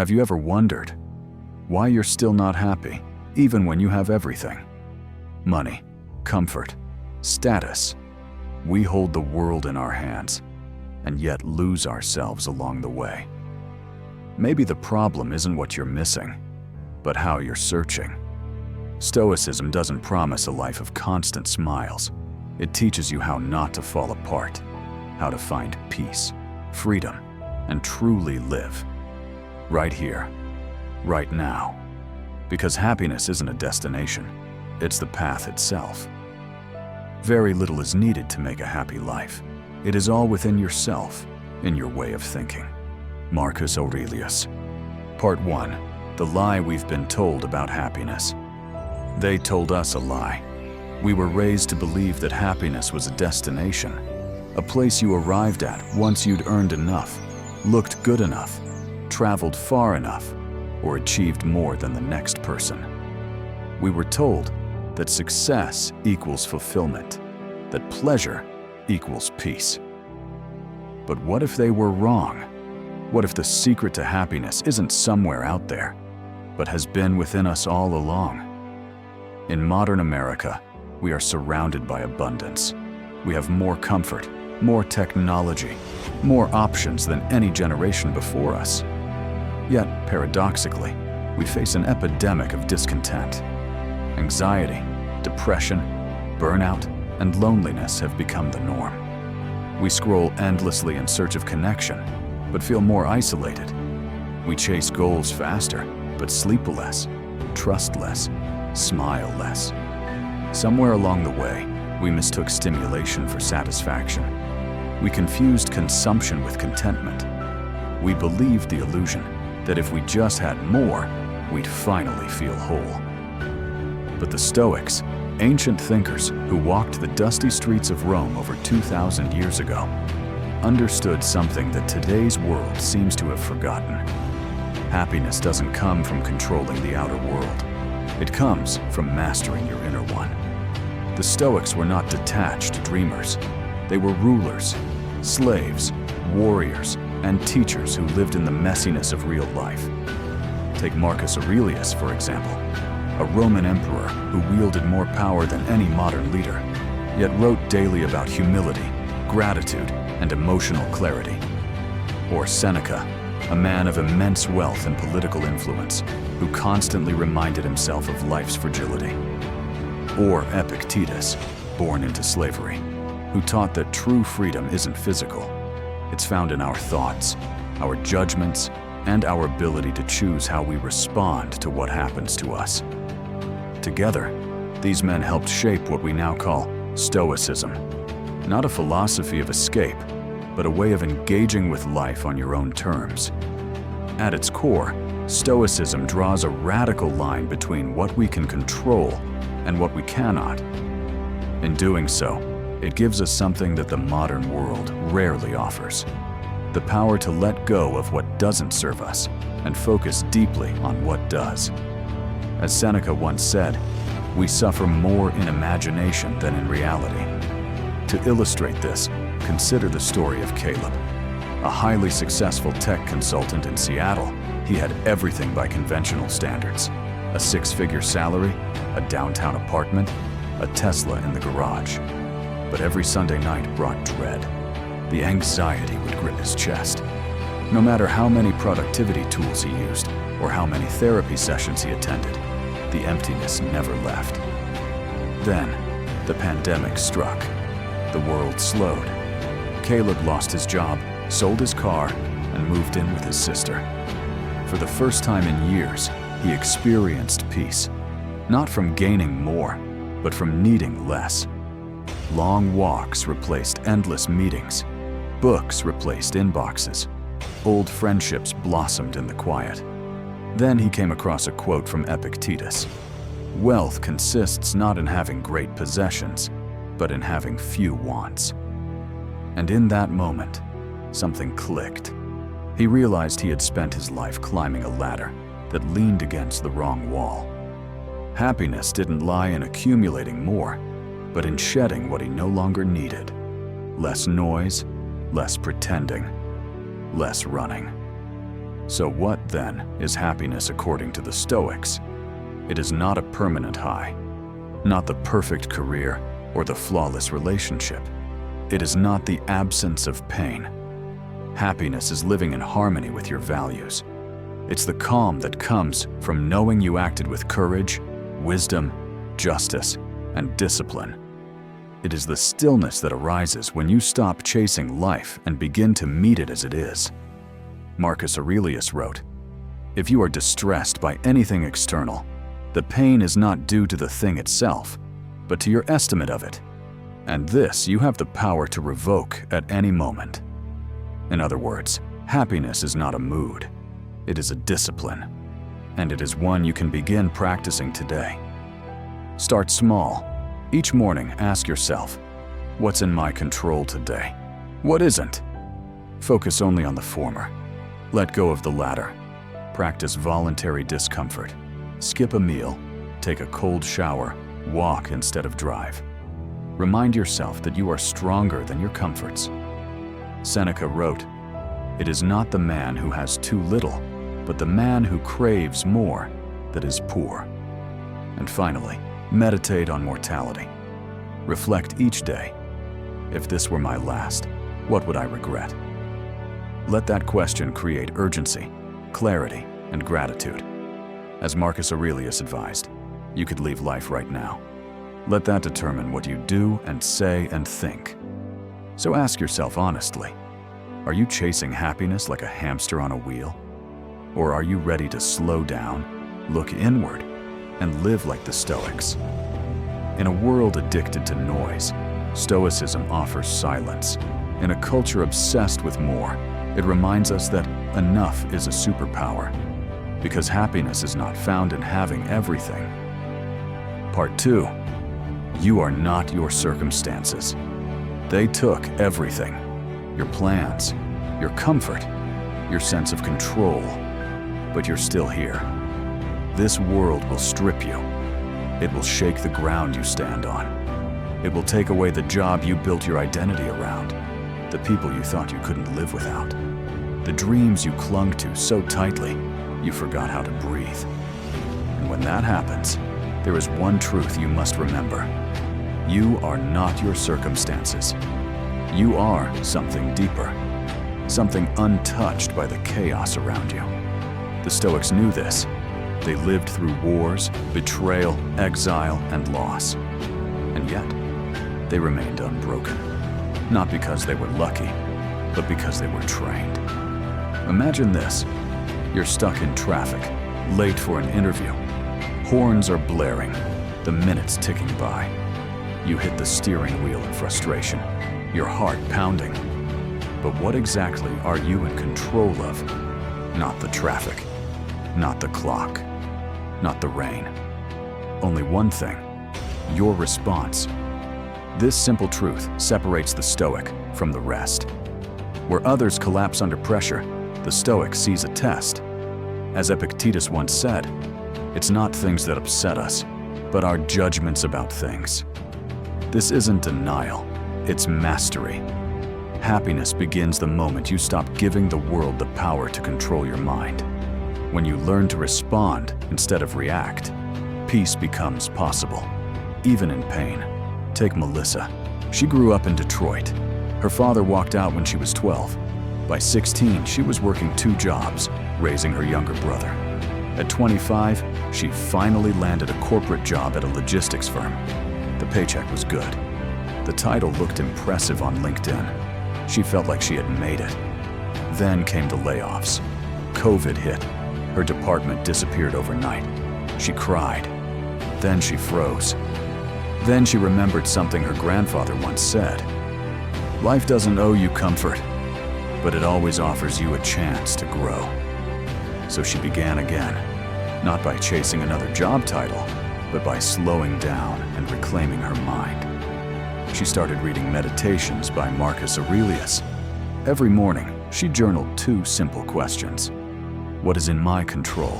Have you ever wondered why you're still not happy, even when you have everything? Money, comfort, status. We hold the world in our hands, and yet lose ourselves along the way. Maybe the problem isn't what you're missing, but how you're searching. Stoicism doesn't promise a life of constant smiles. It teaches you how not to fall apart, how to find peace, freedom, and truly live. Right here, right now. Because happiness isn't a destination, it's the path itself. Very little is needed to make a happy life. It is all within yourself, in your way of thinking. Marcus Aurelius. Part 1. The lie we've been told about happiness. They told us a lie. We were raised to believe that happiness was a destination, a place you arrived at once you'd earned enough, looked good enough, traveled far enough, or achieved more than the next person. We were told that success equals fulfillment, that pleasure equals peace. But what if they were wrong? What if the secret to happiness isn't somewhere out there, but has been within us all along? In modern America, we are surrounded by abundance. We have more comfort, more technology, more options than any generation before us. Yet, paradoxically, we face an epidemic of discontent. Anxiety, depression, burnout, and loneliness have become the norm. We scroll endlessly in search of connection, but feel more isolated. We chase goals faster, but sleep less, trust less, smile less. Somewhere along the way, we mistook stimulation for satisfaction. We confused consumption with contentment. We believed the illusion that if we just had more, we'd finally feel whole. But the Stoics, ancient thinkers who walked the dusty streets of Rome over 2,000 years ago, understood something that today's world seems to have forgotten. Happiness doesn't come from controlling the outer world. It comes from mastering your inner one. The Stoics were not detached dreamers. They were rulers, slaves, warriors, and teachers who lived in the messiness of real life. Take Marcus Aurelius, for example, a Roman emperor who wielded more power than any modern leader, yet wrote daily about humility, gratitude, and emotional clarity. Or Seneca, a man of immense wealth and political influence, who constantly reminded himself of life's fragility. Or Epictetus, born into slavery, who taught that true freedom isn't physical. It's found in our thoughts, our judgments, and our ability to choose how we respond to what happens to us. Together, these men helped shape what we now call Stoicism. Not a philosophy of escape, but a way of engaging with life on your own terms. At its core, Stoicism draws a radical line between what we can control and what we cannot. In doing so, it gives us something that the modern world rarely offers: the power to let go of what doesn't serve us and focus deeply on what does. As Seneca once said, we suffer more in imagination than in reality. To illustrate this, consider the story of Caleb. A highly successful tech consultant in Seattle, he had everything by conventional standards: a 6-figure salary, a downtown apartment, a Tesla in the garage. But every Sunday night brought dread. The anxiety would grip his chest. No matter how many productivity tools he used or how many therapy sessions he attended, the emptiness never left. Then, the pandemic struck. The world slowed. Caleb lost his job, sold his car, and moved in with his sister. For the first time in years, he experienced peace, not from gaining more, but from needing less. Long walks replaced endless meetings. Books replaced inboxes. Old friendships blossomed in the quiet. Then he came across a quote from Epictetus: "Wealth consists not in having great possessions, but in having few wants." And in that moment, something clicked. He realized he had spent his life climbing a ladder that leaned against the wrong wall. Happiness didn't lie in accumulating more, but in shedding what he no longer needed. Less noise, less pretending, less running. So what, then, is happiness according to the Stoics? It is not a permanent high, not the perfect career or the flawless relationship. It is not the absence of pain. Happiness is living in harmony with your values. It's the calm that comes from knowing you acted with courage, wisdom, justice, and discipline. It is the stillness that arises when you stop chasing life and begin to meet it as it is. Marcus Aurelius wrote, "If you are distressed by anything external, the pain is not due to the thing itself, but to your estimate of it. And this you have the power to revoke at any moment." In other words, happiness is not a mood. It is a discipline, and it is one you can begin practicing today. Start small. Each morning, ask yourself, what's in my control today? What isn't? Focus only on the former. Let go of the latter. Practice voluntary discomfort. Skip a meal, take a cold shower, walk instead of drive. Remind yourself that you are stronger than your comforts. Seneca wrote, "It is not the man who has too little, but the man who craves more that is poor." And finally, meditate on mortality. Reflect each day. If this were my last, what would I regret? Let that question create urgency, clarity, and gratitude. As Marcus Aurelius advised, you could leave life right now. Let that determine what you do and say and think. So ask yourself honestly, are you chasing happiness like a hamster on a wheel? Or are you ready to slow down, look inward, and live like the Stoics? In a world addicted to noise, Stoicism offers silence. In a culture obsessed with more, it reminds us that enough is a superpower, because happiness is not found in having everything. Part 2. You are not your circumstances. They took everything. Your plans, your comfort, your sense of control. But you're still here. This world will strip you. It will shake the ground you stand on. It will take away the job you built your identity around, the people you thought you couldn't live without, the dreams you clung to so tightly you forgot how to breathe. And when that happens, there is one truth you must remember. You are not your circumstances. You are something deeper, something untouched by the chaos around you. The Stoics knew this. They lived through wars, betrayal, exile, and loss. And yet, they remained unbroken. Not because they were lucky, but because they were trained. Imagine this. You're stuck in traffic, late for an interview. Horns are blaring, the minutes ticking by. You hit the steering wheel in frustration, your heart pounding. But what exactly are you in control of? Not the traffic, not the clock, not the rain. Only one thing, your response. This simple truth separates the Stoic from the rest. Where others collapse under pressure, the Stoic sees a test. As Epictetus once said, it's not things that upset us, but our judgments about things. This isn't denial, it's mastery. Happiness begins the moment you stop giving the world the power to control your mind. When you learn to respond instead of react, peace becomes possible, even in pain. Take Melissa. She grew up in Detroit. Her father walked out when she was 12. By 16, she was working 2 jobs, raising her younger brother. At 25, she finally landed a corporate job at a logistics firm. The paycheck was good. The title looked impressive on LinkedIn. She felt like she had made it. Then came the layoffs. COVID hit. Her department disappeared overnight. She cried. Then she froze. Then she remembered something her grandfather once said. Life doesn't owe you comfort, but it always offers you a chance to grow. So she began again, not by chasing another job title, but by slowing down and reclaiming her mind. She started reading Meditations by Marcus Aurelius. Every morning, she journaled 2 simple questions. What is in my control?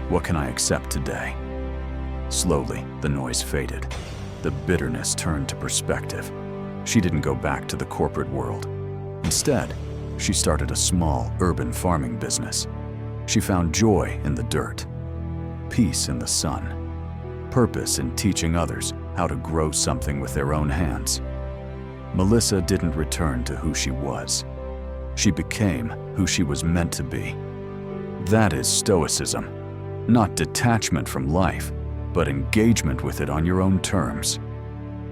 What can I accept today? Slowly, the noise faded. The bitterness turned to perspective. She didn't go back to the corporate world. Instead, she started a small urban farming business. She found joy in the dirt, peace in the sun, purpose in teaching others how to grow something with their own hands. Melissa didn't return to who she was. She became who she was meant to be. That is Stoicism, not detachment from life, but engagement with it on your own terms.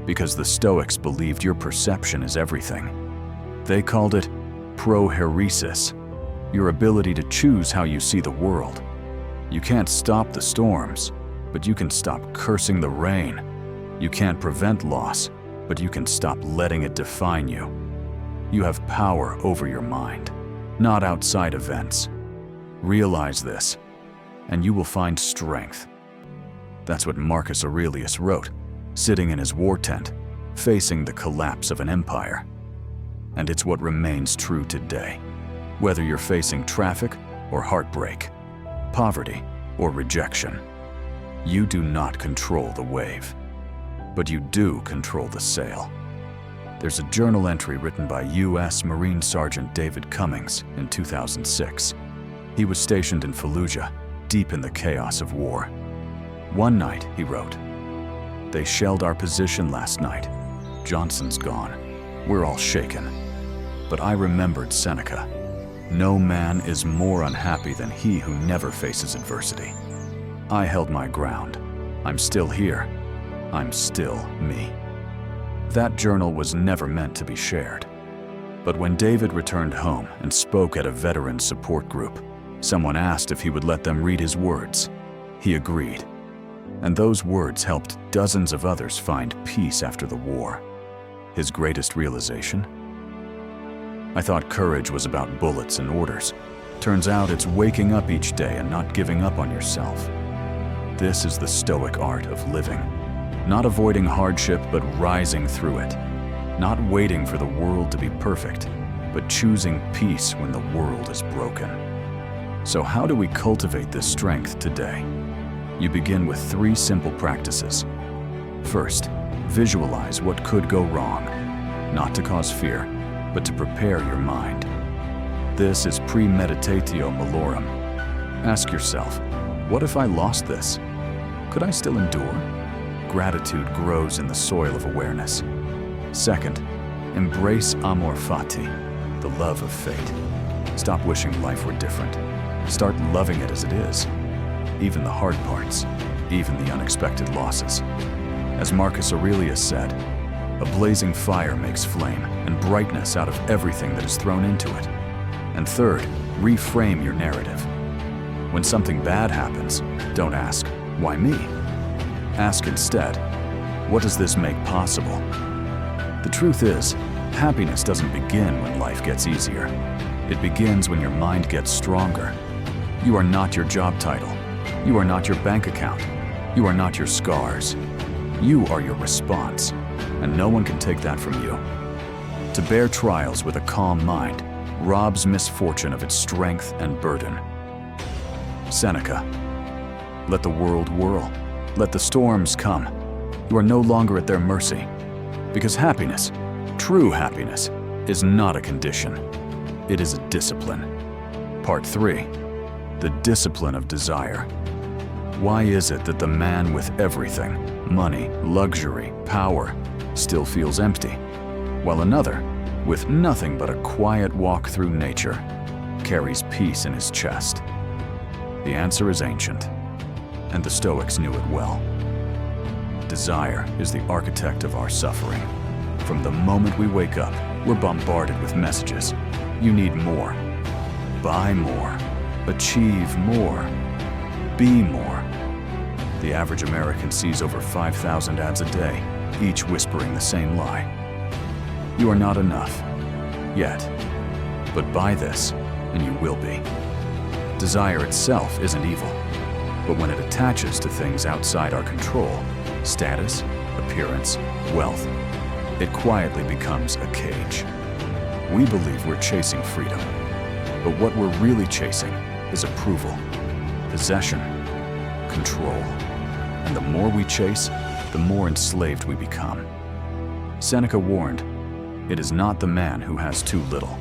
Because the Stoics believed your perception is everything. They called it prohairesis, your ability to choose how you see the world. You can't stop the storms, but you can stop cursing the rain. You can't prevent loss, but you can stop letting it define you. You have power over your mind, not outside events. Realize this, and you will find strength. That's what Marcus Aurelius wrote, sitting in his war tent, facing the collapse of an empire. And it's what remains true today, whether you're facing traffic or heartbreak, poverty or rejection. You do not control the wave, but you do control the sail. There's a journal entry written by U.S. Marine Sergeant David Cummings in 2006. He was stationed in Fallujah, deep in the chaos of war. One night, he wrote, "They shelled our position last night. Johnson's gone. We're all shaken. But I remembered Seneca. No man is more unhappy than he who never faces adversity. I held my ground. I'm still here. I'm still me." That journal was never meant to be shared. But when David returned home and spoke at a veteran support group, someone asked if he would let them read his words. He agreed. And those words helped dozens of others find peace after the war. His greatest realization? "I thought courage was about bullets and orders. Turns out it's waking up each day and not giving up on yourself." This is the Stoic art of living. Not avoiding hardship, but rising through it. Not waiting for the world to be perfect, but choosing peace when the world is broken. So how do we cultivate this strength today? You begin with 3 simple practices. First, visualize what could go wrong, not to cause fear, but to prepare your mind. This is premeditatio malorum. Ask yourself, what if I lost this? Could I still endure? Gratitude grows in the soil of awareness. Second, embrace amor fati, the love of fate. Stop wishing life were different. Start loving it as it is. Even the hard parts, even the unexpected losses. As Marcus Aurelius said, a blazing fire makes flame and brightness out of everything that is thrown into it. And third, reframe your narrative. When something bad happens, don't ask, "Why me?" Ask instead, "What does this make possible?" The truth is, happiness doesn't begin when life gets easier. It begins when your mind gets stronger. You are not your job title. You are not your bank account. You are not your scars. You are your response, and no one can take that from you. To bear trials with a calm mind robs misfortune of its strength and burden. Seneca, let the world whirl. Let the storms come. You are no longer at their mercy. Because happiness, true happiness, is not a condition. It is a discipline. Part 3. The discipline of desire. Why is it that the man with everything, money, luxury, power, still feels empty, while another, with nothing but a quiet walk through nature, carries peace in his chest? The answer is ancient, and the Stoics knew it well. Desire is the architect of our suffering. From the moment we wake up, we're bombarded with messages. You need more. Buy more. Achieve more. Be more. The average American sees over 5,000 ads a day, each whispering the same lie. You are not enough. Yet. But buy this, and you will be. Desire itself isn't evil, but when it attaches to things outside our control, status, appearance, wealth, it quietly becomes a cage. We believe we're chasing freedom, but what we're really chasing is approval, possession, control. And the more we chase, the more enslaved we become. Seneca warned, "It is not the man who has too little,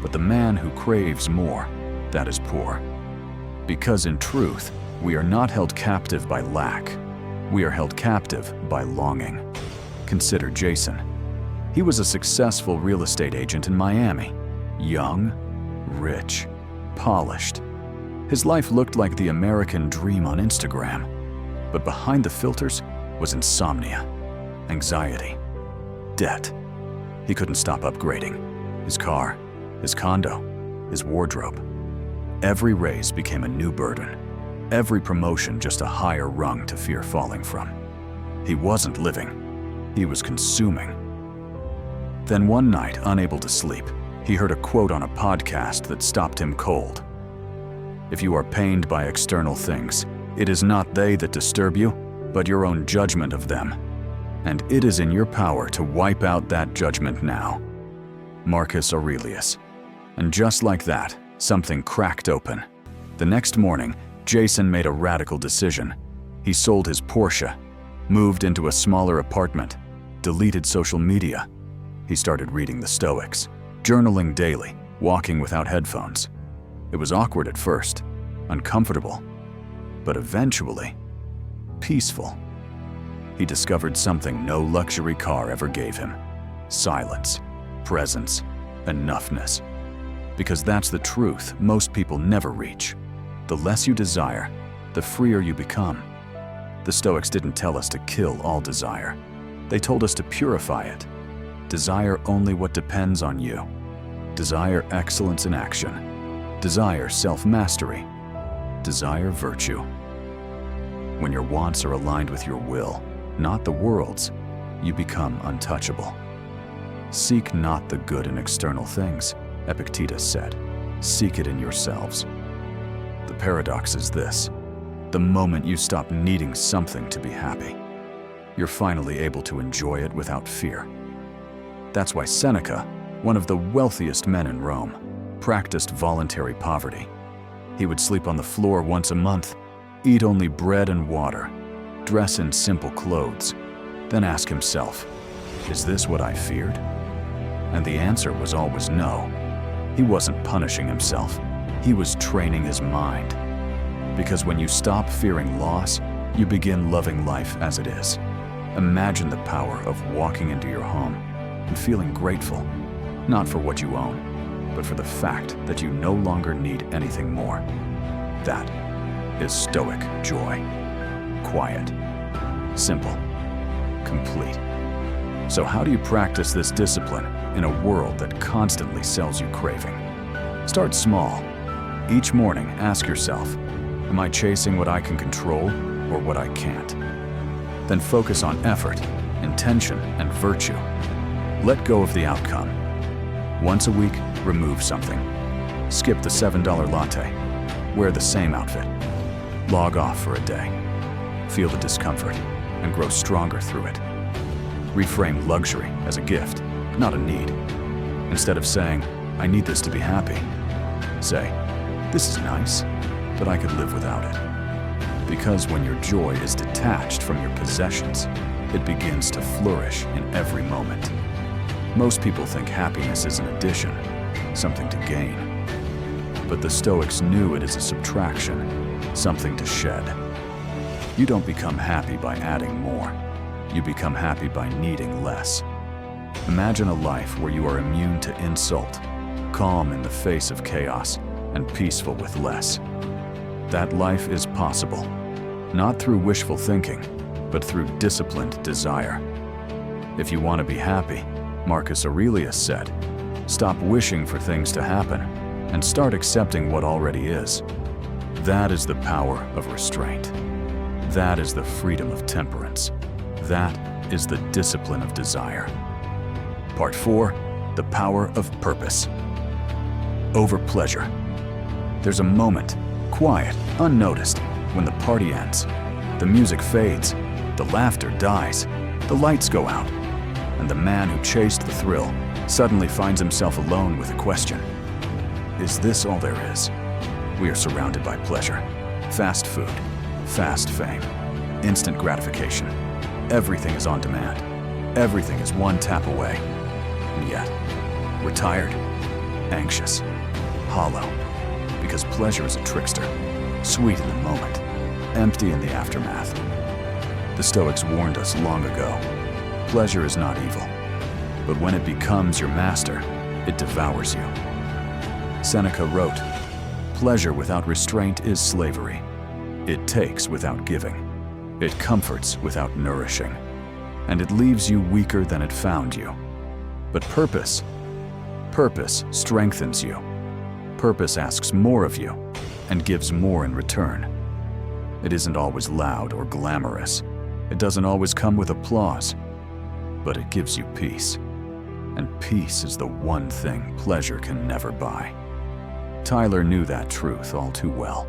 but the man who craves more, that is poor. Because in truth, we are not held captive by lack. We are held captive by longing. Consider Jason. He was a successful real estate agent in Miami. Young, rich, polished. His life looked like the American dream on Instagram. But behind the filters was insomnia, anxiety, debt. He couldn't stop upgrading. His car, his condo, his wardrobe. Every raise became a new burden. Every promotion just a higher rung to fear falling from. He wasn't living. He was consuming. Then one night, unable to sleep, he heard a quote on a podcast that stopped him cold. If you are pained by external things, it is not they that disturb you, but your own judgment of them. And it is in your power to wipe out that judgment now. Marcus Aurelius. And just like that, something cracked open. The next morning, Jason made a radical decision. He sold his Porsche, moved into a smaller apartment, deleted social media. He started reading the Stoics, journaling daily, walking without headphones. It was awkward at first, uncomfortable, but eventually, peaceful. He discovered something no luxury car ever gave him: silence, presence, enoughness. Because that's the truth most people never reach. The less you desire, the freer you become. The Stoics didn't tell us to kill all desire. They told us to purify it. Desire only what depends on you. Desire excellence in action. Desire self-mastery. Desire virtue. When your wants are aligned with your will, not the world's, you become untouchable. Seek not the good in external things, Epictetus said. Seek it in yourselves. The paradox is this: the moment you stop needing something to be happy, you're finally able to enjoy it without fear. That's why Seneca, one of the wealthiest men in Rome, practiced voluntary poverty. He would sleep on the floor once a month, eat only bread and water, dress in simple clothes, then ask himself, is this what I feared? And the answer was always no. He wasn't punishing himself. He was training his mind. Because when you stop fearing loss, you begin loving life as it is. Imagine the power of walking into your home and feeling grateful, not for what you own, but for the fact that you no longer need anything more. That is Stoic joy. Quiet, simple, complete. So how do you practice this discipline in a world that constantly sells you craving? Start small. Each morning, ask yourself, am I chasing what I can control or what I can't? Then focus on effort, intention, and virtue. Let go of the outcome. Once a week, remove something. Skip the $7 latte. Wear the same outfit. Log off for a day. Feel the discomfort and grow stronger through it. Reframe luxury as a gift, not a need. Instead of saying, I need this to be happy, say, this is nice, but I could live without it. Because when your joy is detached from your possessions, it begins to flourish in every moment. Most people think happiness is an addition, something to gain. But the Stoics knew it is a subtraction, something to shed. You don't become happy by adding more. You become happy by needing less. Imagine a life where you are immune to insult, calm in the face of chaos, and peaceful with less. That life is possible, not through wishful thinking, but through disciplined desire. If you want to be happy, Marcus Aurelius said, stop wishing for things to happen and start accepting what already is. That is the power of restraint. That is the freedom of temperance. That is the discipline of desire. Part 4, the power of purpose. Over pleasure. There's a moment, quiet, unnoticed, when the party ends. The music fades, the laughter dies, the lights go out, and the man who chased the thrill suddenly finds himself alone with a question. Is this all there is? We are surrounded by pleasure. Fast food, fast fame, instant gratification. Everything is on demand. Everything is one tap away. And yet, we're tired, anxious, hollow, because pleasure is a trickster, sweet in the moment, empty in the aftermath. The Stoics warned us long ago, pleasure is not evil, but when it becomes your master, it devours you. Seneca wrote, "Pleasure without restraint is slavery. It takes without giving. It comforts without nourishing. And it leaves you weaker than it found you. But purpose strengthens you. Purpose asks more of you and gives more in return. It isn't always loud or glamorous. It doesn't always come with applause, but it gives you peace. And peace is the one thing pleasure can never buy." Tyler knew that truth all too well.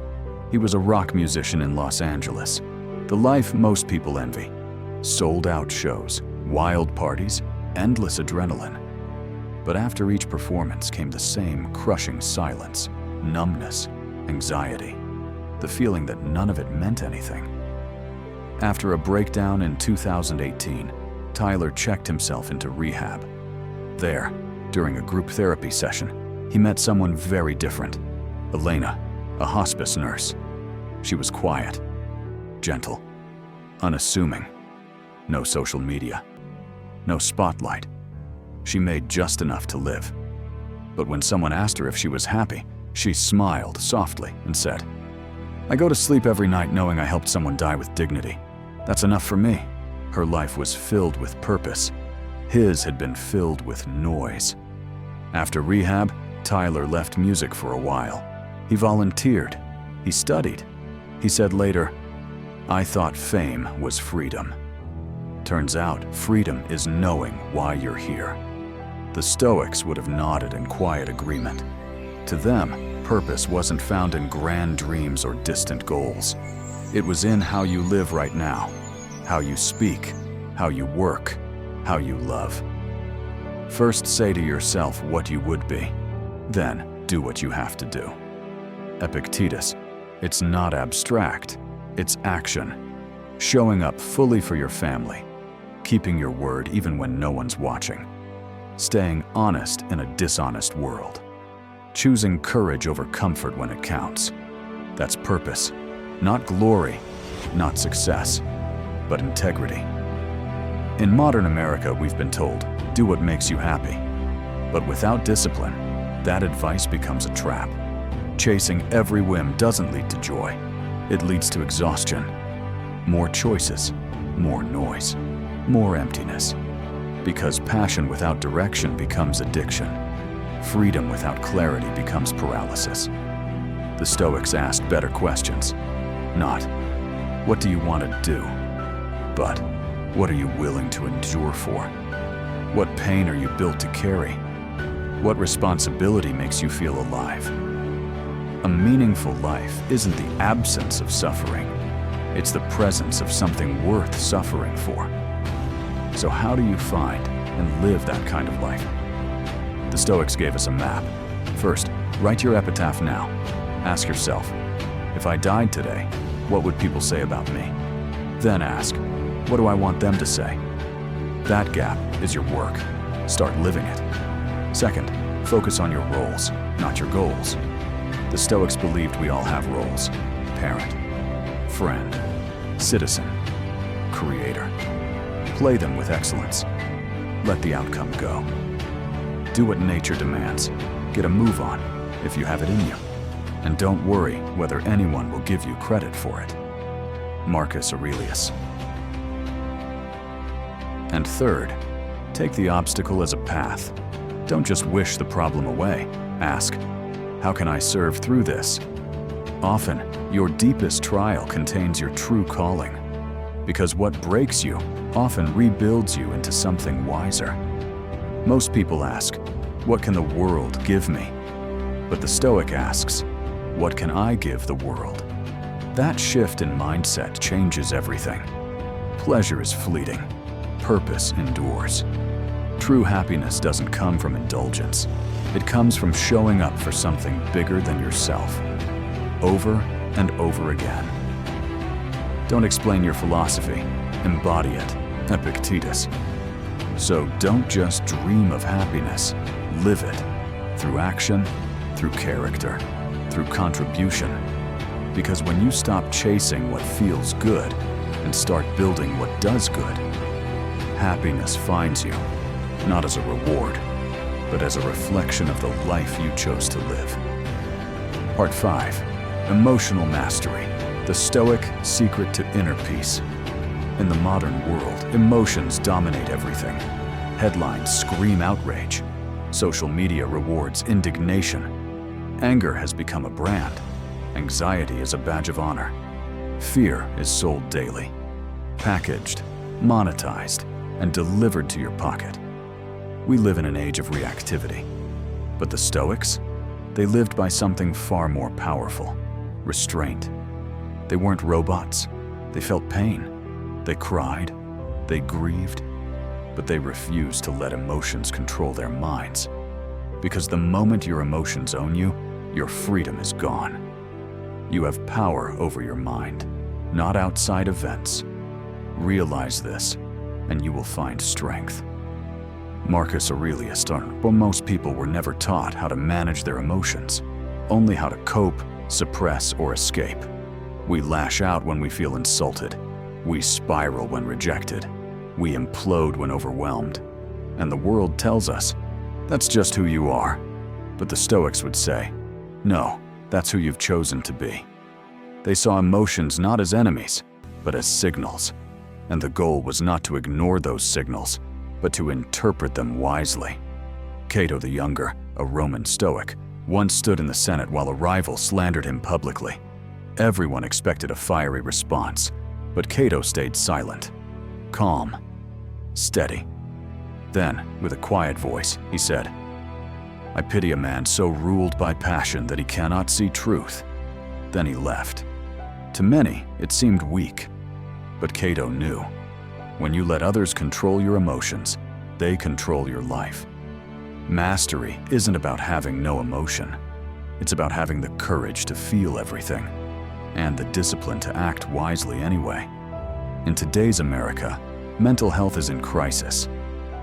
He was a rock musician in Los Angeles, the life most people envy. Sold-out shows, wild parties, endless adrenaline. But after each performance came the same crushing silence, numbness, anxiety, the feeling that none of it meant anything. After a breakdown in 2018, Tyler checked himself into rehab. There, during a group therapy session, he met someone very different. Elena, a hospice nurse. She was quiet, gentle, unassuming. No social media, no spotlight. She made just enough to live. But when someone asked her if she was happy, she smiled softly and said, "I go to sleep every night knowing I helped someone die with dignity. That's enough for me." Her life was filled with purpose. His had been filled with noise. After rehab, Tyler left music for a while. He volunteered. He studied. He said later, "I thought fame was freedom. Turns out freedom is knowing why you're here." The Stoics would have nodded in quiet agreement. To them, purpose wasn't found in grand dreams or distant goals. It was in how you live right now, how you speak, how you work, how you love. First say to yourself what you would be, then do what you have to do. Epictetus, it's not abstract, it's action. Showing up fully for your family, keeping your word even when no one's watching, staying honest in a dishonest world, choosing courage over comfort when it counts. That's purpose, not glory, not success, but integrity. In modern America, we've been told, do what makes you happy. But without discipline, that advice becomes a trap. Chasing every whim doesn't lead to joy. It leads to exhaustion. More choices, more noise, more emptiness. Because passion without direction becomes addiction. Freedom without clarity becomes paralysis. The Stoics asked better questions. Not, what do you want to do? But, what are you willing to endure for? What pain are you built to carry? What responsibility makes you feel alive? A meaningful life isn't the absence of suffering. It's the presence of something worth suffering for. So how do you find and live that kind of life? The Stoics gave us a map. First, write your epitaph now. Ask yourself, if I died today, what would people say about me? Then ask, what do I want them to say? That gap is your work. Start living it. Second, focus on your roles, not your goals. The Stoics believed we all have roles: parent, friend, citizen, creator. Play them with excellence. Let the outcome go. Do what nature demands. Get a move on if you have it in you. And don't worry whether anyone will give you credit for it. Marcus Aurelius. And third, take the obstacle as a path. Don't just wish the problem away. Ask, how can I serve through this? Often, your deepest trial contains your true calling, because what breaks you often rebuilds you into something wiser. Most people ask, what can the world give me? But the Stoic asks, what can I give the world? That shift in mindset changes everything. Pleasure is fleeting. Purpose endures. True happiness doesn't come from indulgence. It comes from showing up for something bigger than yourself, over and over again. Don't explain your philosophy, embody it, Epictetus. So don't just dream of happiness, live it. through action, through character, through contribution. Because when you stop chasing what feels good and start building what does good, happiness finds you, not as a reward, but as a reflection of the life you chose to live. Part 5. Emotional Mastery, the Stoic Secret to Inner Peace. In the modern world, emotions dominate everything. Headlines scream outrage. Social media rewards indignation. Anger has become a brand. Anxiety is a badge of honor. Fear is sold daily, packaged, monetized, and delivered to your pocket. We live in an age of reactivity. But the Stoics? They lived by something far more powerful: restraint. They weren't robots. They felt pain. They cried. They grieved. But they refused to let emotions control their minds. Because the moment your emotions own you, your freedom is gone. You have power over your mind, not outside events. Realize this, and you will find strength. Marcus Aurelius taught, but most people were never taught how to manage their emotions, only how to cope, suppress, or escape. We lash out when we feel insulted. We spiral when rejected. We implode when overwhelmed. And the world tells us, that's just who you are. But the Stoics would say, no, that's who you've chosen to be. They saw emotions not as enemies, but as signals. And the goal was not to ignore those signals, but to interpret them wisely. Cato the Younger, a Roman Stoic, once stood in the Senate while a rival slandered him publicly. Everyone expected a fiery response, but Cato stayed silent, calm, steady. Then, with a quiet voice, he said, "I pity a man so ruled by passion that he cannot see truth." Then he left. To many, it seemed weak, but Cato knew. When you let others control your emotions, they control your life. Mastery isn't about having no emotion. It's about having the courage to feel everything, and the discipline to act wisely anyway. In today's America, mental health is in crisis.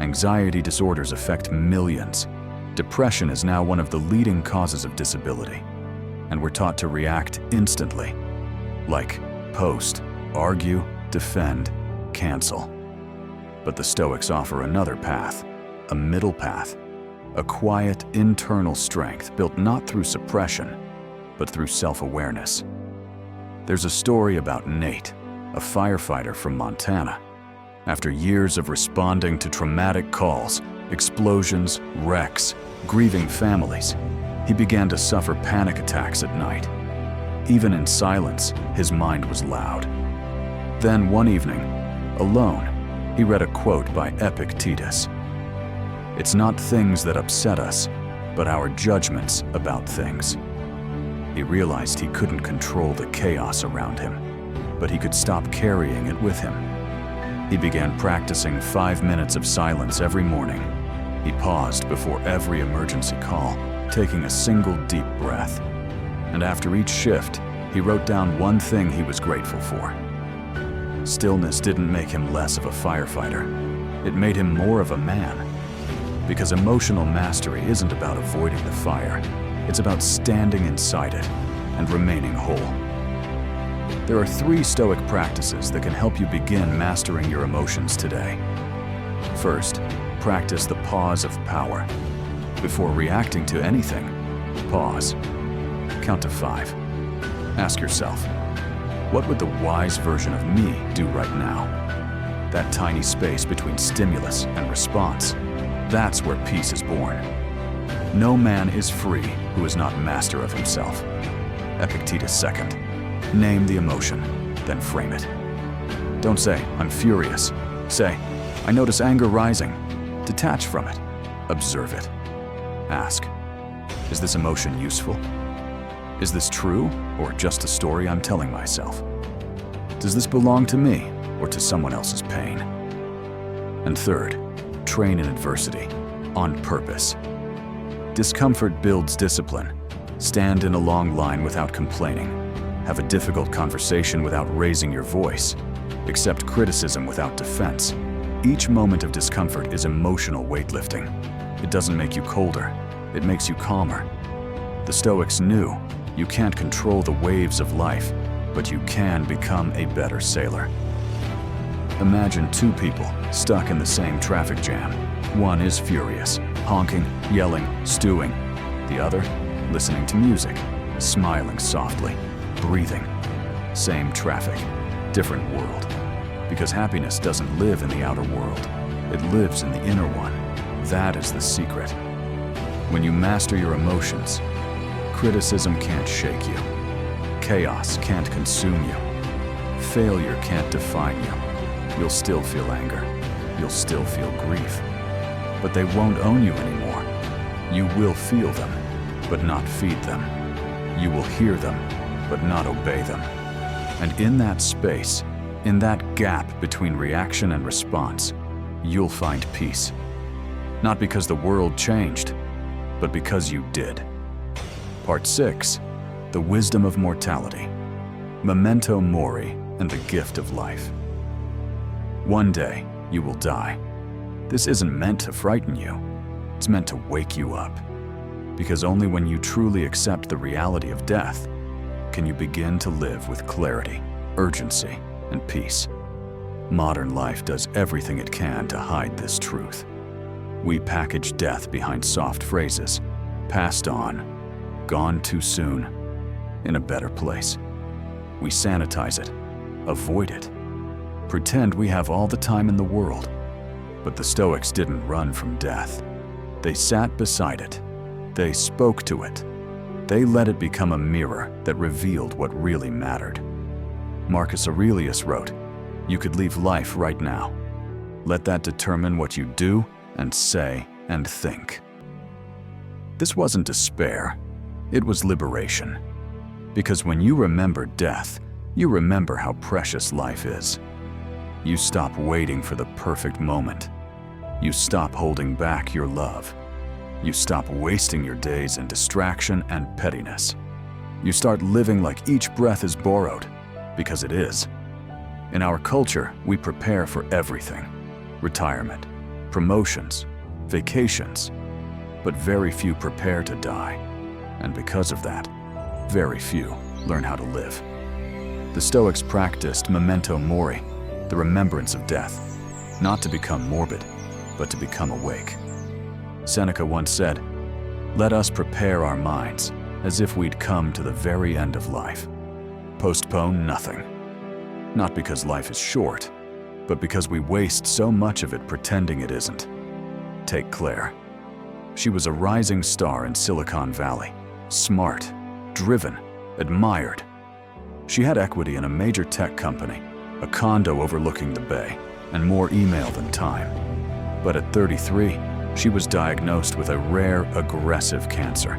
Anxiety disorders affect millions. Depression is now one of the leading causes of disability. And we're taught to react instantly. Like post, argue, defend, cancel. But the Stoics offer another path, a middle path, a quiet internal strength built not through suppression, but through self-awareness. There's a story about Nate, a firefighter from Montana. After years of responding to traumatic calls, explosions, wrecks, grieving families, he began to suffer panic attacks at night. Even in silence, his mind was loud. Then one evening, alone, he read a quote by Epictetus. "It's not things that upset us, but our judgments about things." He realized he couldn't control the chaos around him, but he could stop carrying it with him. He began practicing 5 minutes of silence every morning. He paused before every emergency call, taking a single deep breath. And after each shift, he wrote down one thing he was grateful for. Stillness didn't make him less of a firefighter. It made him more of a man. Because emotional mastery isn't about avoiding the fire. It's about standing inside it and remaining whole. There are 3 Stoic practices that can help you begin mastering your emotions today. First, practice the pause of power. Before reacting to anything, pause. Count to 5. Ask yourself, what would the wise version of me do right now? That tiny space between stimulus and response, that's where peace is born. No man is free who is not master of himself. Epictetus second. Name the emotion, then frame it. Don't say, "I'm furious." Say, "I notice anger rising." Detach from it. Observe it. Ask, is this emotion useful? Is this true, or just a story I'm telling myself? Does this belong to me, or to someone else's pain? And third, train in adversity, on purpose. Discomfort builds discipline. Stand in a long line without complaining. Have a difficult conversation without raising your voice. Accept criticism without defense. Each moment of discomfort is emotional weightlifting. It doesn't make you colder. It makes you calmer. The Stoics knew you can't control the waves of life, but you can become a better sailor. Imagine two people stuck in the same traffic jam. One is furious, honking, yelling, stewing. The other, listening to music, smiling softly, breathing. Same traffic, different world. Because happiness doesn't live in the outer world. It lives in the inner one. That is the secret. When you master your emotions, criticism can't shake you. Chaos can't consume you. Failure can't define you. You'll still feel anger. You'll still feel grief. But they won't own you anymore. You will feel them, but not feed them. You will hear them, but not obey them. And in that space, in that gap between reaction and response, you'll find peace. Not because the world changed, but because you did. Part 6, the wisdom of mortality. Memento mori and the gift of life. One day, you will die. This isn't meant to frighten you. It's meant to wake you up. Because only when you truly accept the reality of death can you begin to live with clarity, urgency, and peace. Modern life does everything it can to hide this truth. We package death behind soft phrases, passed on, gone too soon, in a better place. We sanitize it, avoid it, pretend we have all the time in the world. But the Stoics didn't run from death. They sat beside it. They spoke to it. They let it become a mirror that revealed what really mattered. Marcus Aurelius wrote, "You could leave life right now. Let that determine what you do and say and think." This wasn't despair. It was liberation. Because when you remember death, you remember how precious life is. You stop waiting for the perfect moment. You stop holding back your love. You stop wasting your days in distraction and pettiness. You start living like each breath is borrowed, because it is. In our culture, we prepare for everything: retirement, promotions, vacations. But very few prepare to die. And because of that, very few learn how to live. The Stoics practiced memento mori, the remembrance of death, not to become morbid, but to become awake. Seneca once said, "Let us prepare our minds as if we'd come to the very end of life. Postpone nothing." Not because life is short, but because we waste so much of it pretending it isn't. Take Claire. She was a rising star in Silicon Valley, smart, driven, admired. She had equity in a major tech company, a condo overlooking the bay, and more email than time. But at 33, she was diagnosed with a rare, aggressive cancer.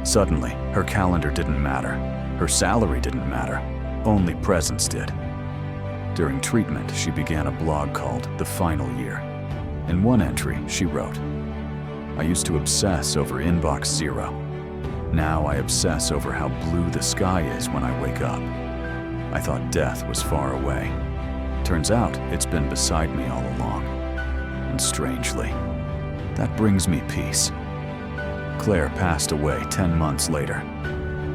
Suddenly, her calendar didn't matter. Her salary didn't matter. Only presence did. During treatment, she began a blog called The Final Year. In one entry, she wrote, "I used to obsess over inbox zero. Now I obsess over how blue the sky is when I wake up. I thought death was far away. Turns out it's been beside me all along. And strangely, that brings me peace." Claire passed away 10 months later.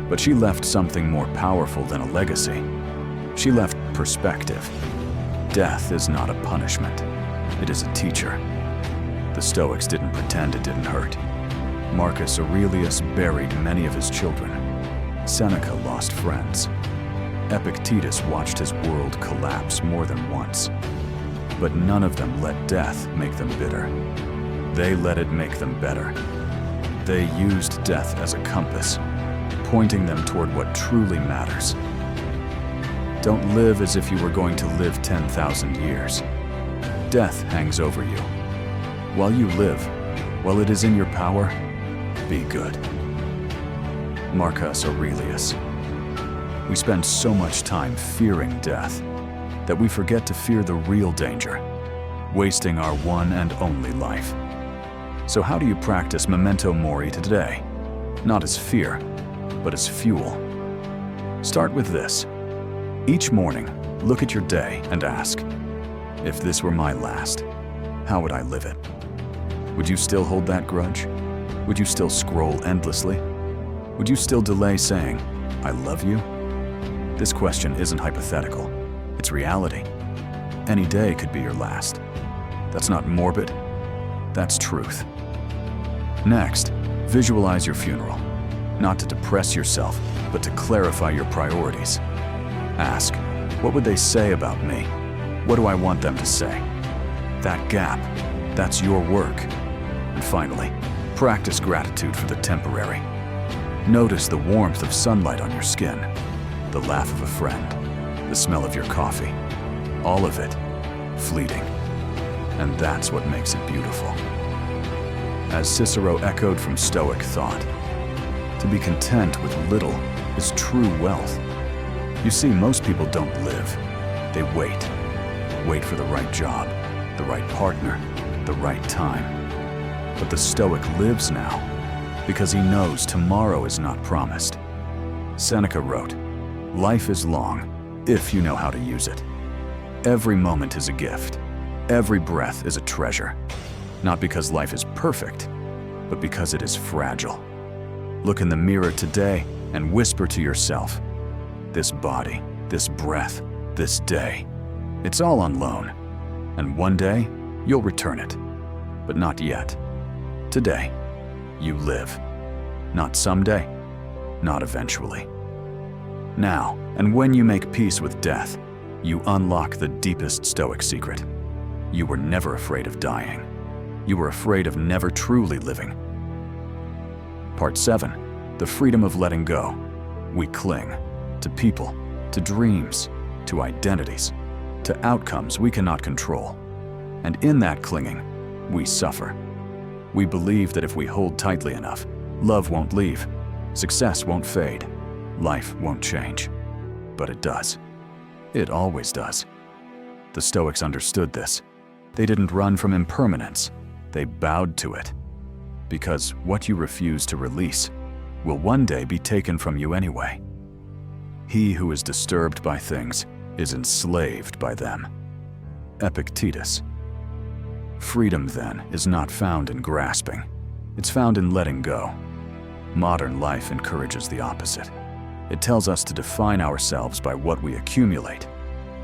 But she left something more powerful than a legacy. She left perspective. Death is not a punishment. It is a teacher. The Stoics didn't pretend it didn't hurt. Marcus Aurelius buried many of his children. Seneca lost friends. Epictetus watched his world collapse more than once. But none of them let death make them bitter. They let it make them better. They used death as a compass, pointing them toward what truly matters. Don't live as if you were going to live 10,000 years. Death hangs over you. While you live, while it is in your power, be good. Marcus Aurelius. We spend so much time fearing death that we forget to fear the real danger, wasting our one and only life. So how do you practice memento mori today? Not as fear, but as fuel. Start with this. Each morning, look at your day and ask, if this were my last, how would I live it? Would you still hold that grudge? Would you still scroll endlessly? Would you still delay saying, "I love you"? This question isn't hypothetical. It's reality. Any day could be your last. That's not morbid. That's truth. Next, visualize your funeral. Not to depress yourself, but to clarify your priorities. Ask, what would they say about me? What do I want them to say? That gap, that's your work. And finally, practice gratitude for the temporary. Notice the warmth of sunlight on your skin, the laugh of a friend, the smell of your coffee. All of it, fleeting. And that's what makes it beautiful. As Cicero echoed from Stoic thought, to be content with little is true wealth. You see, most people don't live. They wait. Wait for the right job, the right partner, the right time. But the Stoic lives now because he knows tomorrow is not promised. Seneca wrote, "Life is long if you know how to use it." Every moment is a gift. Every breath is a treasure. Not because life is perfect, but because it is fragile. Look in the mirror today and whisper to yourself, "This body, this breath, this day, it's all on loan. And one day, you'll return it. But not yet. Today, you live. Not someday, not eventually. Now, and when you make peace with death, you unlock the deepest Stoic secret. You were never afraid of dying. You were afraid of never truly living." Part 7. The freedom of letting go. We cling to people, to dreams, to identities, to outcomes we cannot control. And in that clinging, we suffer. We believe that if we hold tightly enough, love won't leave, success won't fade, life won't change. But it does. It always does. The Stoics understood this. They didn't run from impermanence. They bowed to it. Because what you refuse to release will one day be taken from you anyway. He who is disturbed by things is enslaved by them. Epictetus. Freedom, then, is not found in grasping. It's found in letting go. Modern life encourages the opposite. It tells us to define ourselves by what we accumulate,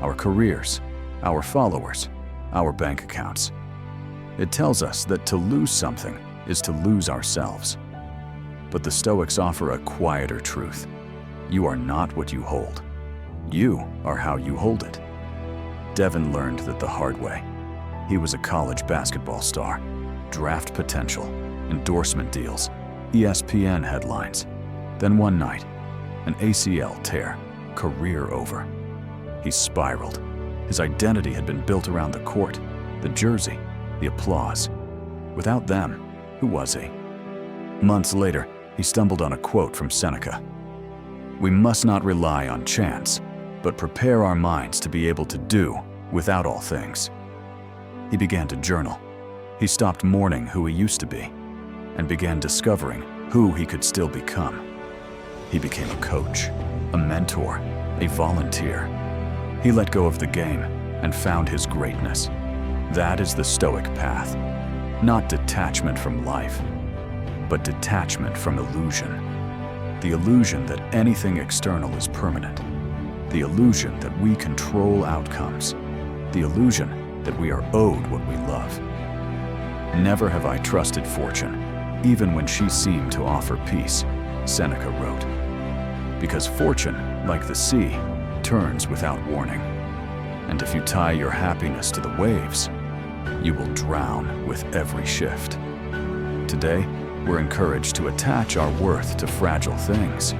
our careers, our followers, our bank accounts. It tells us that to lose something is to lose ourselves. But the Stoics offer a quieter truth. You are not what you hold. You are how you hold it. Devin learned that the hard way. He was a college basketball star, draft potential, endorsement deals, ESPN headlines. Then one night, an ACL tear, career over. He spiraled. His identity had been built around the court, the jersey, the applause. Without them, who was he? Months later, he stumbled on a quote from Seneca. "We must not rely on chance, but prepare our minds to be able to do without all things." He began to journal. He stopped mourning who he used to be and began discovering who he could still become. He became a coach, a mentor, a volunteer. He let go of the game and found his greatness. That is the Stoic path. Not detachment from life, but detachment from illusion. The illusion that anything external is permanent. The illusion that we control outcomes. The illusion that we are owed what we love. "Never have I trusted fortune, even when she seemed to offer peace," Seneca wrote. Because fortune, like the sea, turns without warning. And if you tie your happiness to the waves, you will drown with every shift. Today, we're encouraged to attach our worth to fragile things.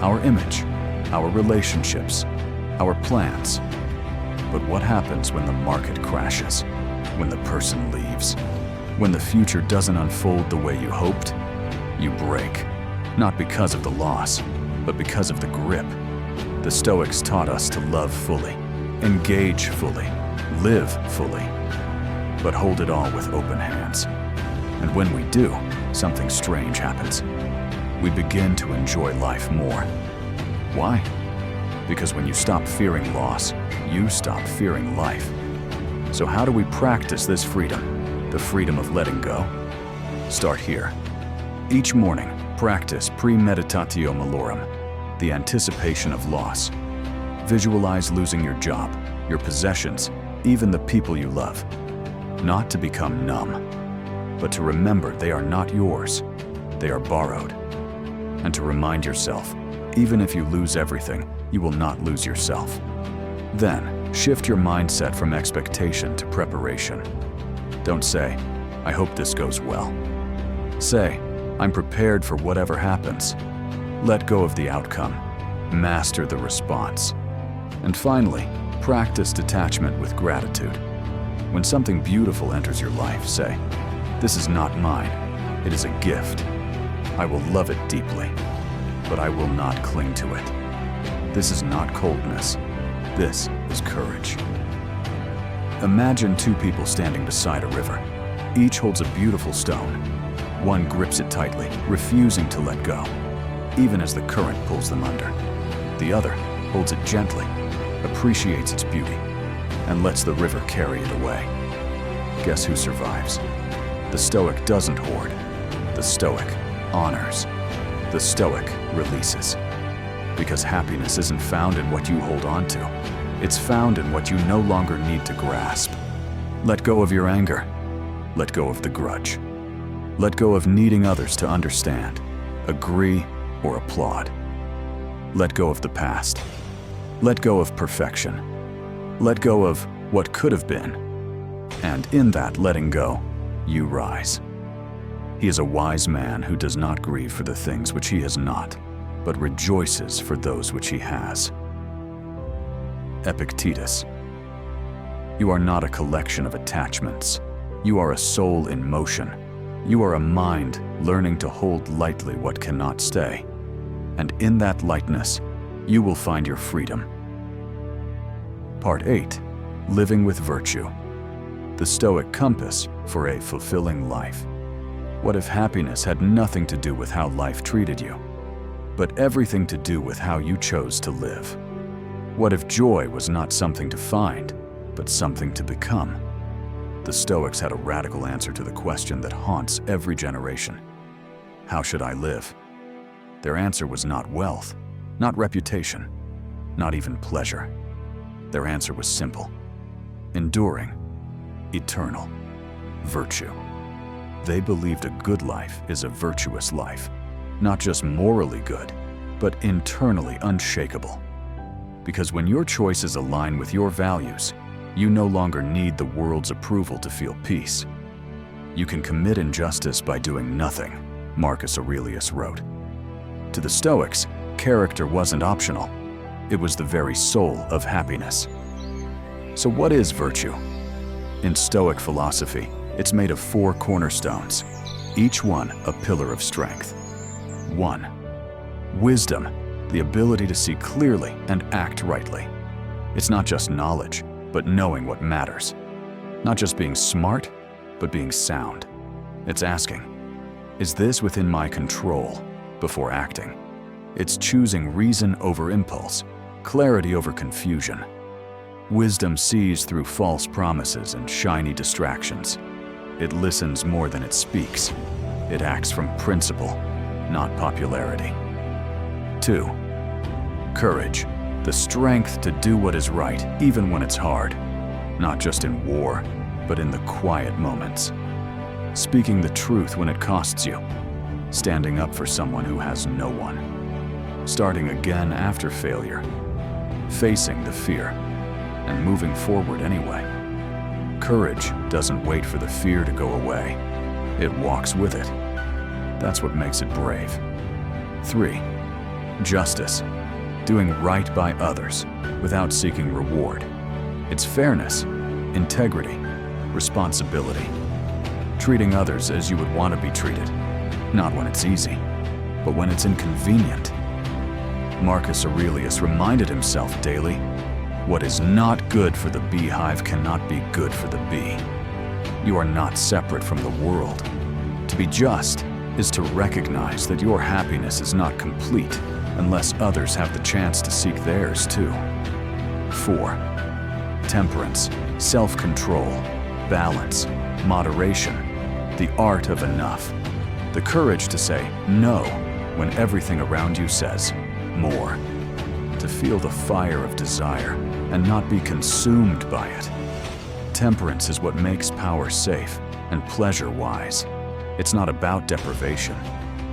Our image, our relationships, our plans. But what happens when the market crashes? When the person leaves? When the future doesn't unfold the way you hoped? You break, not because of the loss, but because of the grip. The Stoics taught us to love fully, engage fully, live fully, but hold it all with open hands. And when we do, something strange happens. We begin to enjoy life more. Why? Because when you stop fearing loss, you stop fearing life. So how do we practice this freedom, the freedom of letting go? Start here. Each morning, practice premeditatio malorum, the anticipation of loss. Visualize losing your job, your possessions, even the people you love. Not to become numb, but to remember they are not yours, they are borrowed. And to remind yourself, even if you lose everything, you will not lose yourself. Then, shift your mindset from expectation to preparation. Don't say, I hope this goes well. Say, I'm prepared for whatever happens. Let go of the outcome. Master the response. And finally, practice detachment with gratitude. When something beautiful enters your life, say, this is not mine, it is a gift. I will love it deeply, but I will not cling to it. This is not coldness, this is courage. Imagine two people standing beside a river. Each holds a beautiful stone. One grips it tightly, refusing to let go, even as the current pulls them under. The other holds it gently, appreciates its beauty, and lets the river carry it away. Guess who survives? The Stoic doesn't hoard. The Stoic honors. The Stoic releases. Because happiness isn't found in what you hold on to. It's found in what you no longer need to grasp. Let go of your anger. Let go of the grudge. Let go of needing others to understand, agree, or applaud. Let go of the past. Let go of perfection. Let go of what could have been. And in that letting go, you rise. He is a wise man who does not grieve for the things which he has not, but rejoices for those which he has. Epictetus. You are not a collection of attachments. You are a soul in motion. You are a mind learning to hold lightly what cannot stay. And in that lightness, you will find your freedom. Part 8. Living with Virtue. The Stoic Compass for a Fulfilling Life. What if happiness had nothing to do with how life treated you, but everything to do with how you chose to live? What if joy was not something to find, but something to become? The Stoics had a radical answer to the question that haunts every generation. How should I live? Their answer was not wealth, not reputation, not even pleasure. Their answer was simple: enduring, eternal, virtue. They believed a good life is a virtuous life, not just morally good, but internally unshakable. Because when your choices align with your values, you no longer need the world's approval to feel peace. You can commit injustice by doing nothing, Marcus Aurelius wrote. To the Stoics, character wasn't optional. It was the very soul of happiness. So what is virtue? In Stoic philosophy, it's made of 4 cornerstones, each one a pillar of strength. 1. Wisdom, the ability to see clearly and act rightly. It's not just knowledge, but knowing what matters. Not just being smart, but being sound. It's asking, is this within my control, before acting? It's choosing reason over impulse, clarity over confusion. Wisdom sees through false promises and shiny distractions. It listens more than it speaks. It acts from principle, not popularity. 2. Courage, the strength to do what is right, even when it's hard. Not just in war, but in the quiet moments. Speaking the truth when it costs you. Standing up for someone who has no one. Starting again after failure. Facing the fear, and moving forward anyway. Courage doesn't wait for the fear to go away. It walks with it. That's what makes it brave. 3. Justice, doing right by others without seeking reward. It's fairness, integrity, responsibility. Treating others as you would want to be treated, not when it's easy, but when it's inconvenient. Marcus Aurelius reminded himself daily, what is not good for the beehive cannot be good for the bee. You are not separate from the world. To be just is to recognize that your happiness is not complete unless others have the chance to seek theirs too. 4. Temperance, self-control, balance, moderation, the art of enough. The courage to say no when everything around you says more. To feel the fire of desire and not be consumed by it. Temperance is what makes power safe and pleasure wise. It's not about deprivation.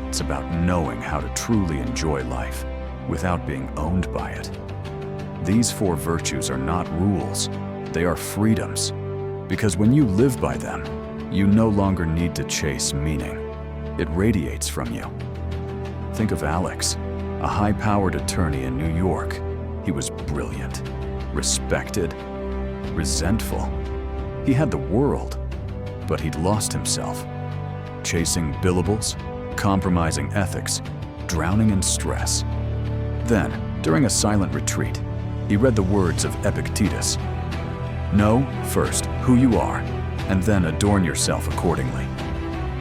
It's about knowing how to truly enjoy life without being owned by it. These 4 virtues are not rules, they are freedoms. Because when you live by them, you no longer need to chase meaning. It radiates from you. Think of Alex, a high-powered attorney in New York. He was brilliant, respected, resentful. He had the world, but he'd lost himself. Chasing billables, compromising ethics, drowning in stress. Then, during a silent retreat, he read the words of Epictetus. Know, first, who you are, and then adorn yourself accordingly.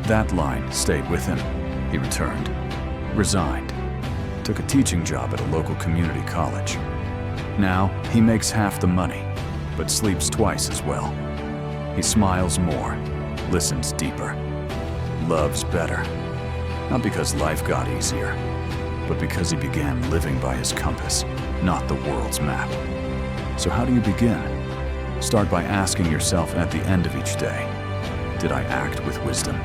That line stayed with him. He returned, resigned, took a teaching job at a local community college. Now, he makes half the money, but sleeps twice as well. He smiles more, listens deeper, loves better. Not because life got easier, but because he began living by his compass, not the world's map. So how do you begin? Start by asking yourself at the end of each day, did I act with wisdom?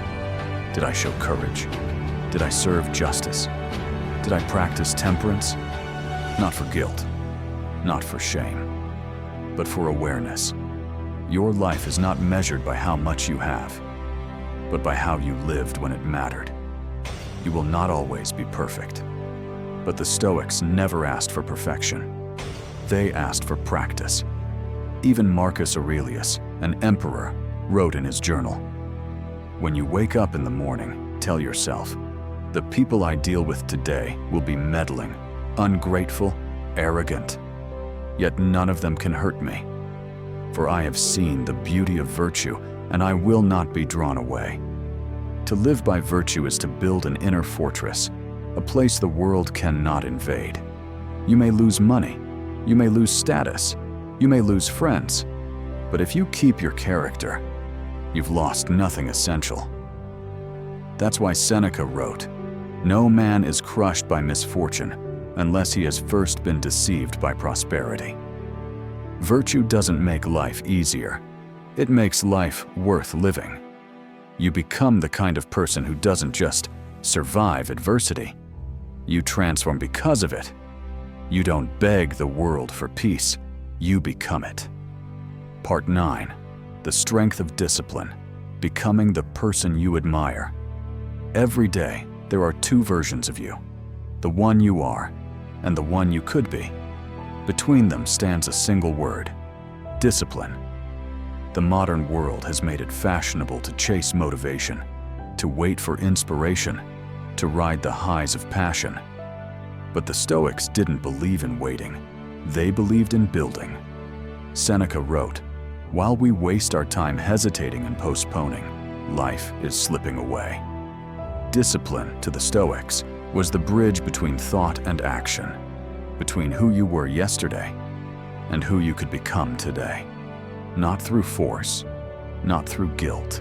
Did I show courage? Did I serve justice? Did I practice temperance? Not for guilt, not for shame, but for awareness. Your life is not measured by how much you have, but by how you lived when it mattered. You will not always be perfect. But the Stoics never asked for perfection. They asked for practice. Even Marcus Aurelius, an emperor, wrote in his journal, "When you wake up in the morning, tell yourself, the people I deal with today will be meddling, ungrateful, arrogant. Yet none of them can hurt me. For I have seen the beauty of virtue, and I will not be drawn away." To live by virtue is to build an inner fortress, a place the world cannot invade. You may lose money, you may lose status, you may lose friends, but if you keep your character, you've lost nothing essential. That's why Seneca wrote, "No man is crushed by misfortune unless he has first been deceived by prosperity." Virtue doesn't make life easier. It makes life worth living. You become the kind of person who doesn't just survive adversity. You transform because of it. You don't beg the world for peace. You become it. Part 9. The strength of discipline. Becoming the person you admire. Every day, there are 2 versions of you. The one you are, and the one you could be. Between them stands a single word: discipline. The modern world has made it fashionable to chase motivation, to wait for inspiration, to ride the highs of passion. But the Stoics didn't believe in waiting. They believed in building. Seneca wrote, "While we waste our time hesitating and postponing, life is slipping away." Discipline, to the Stoics, was the bridge between thought and action, between who you were yesterday and who you could become today. Not through force, not through guilt,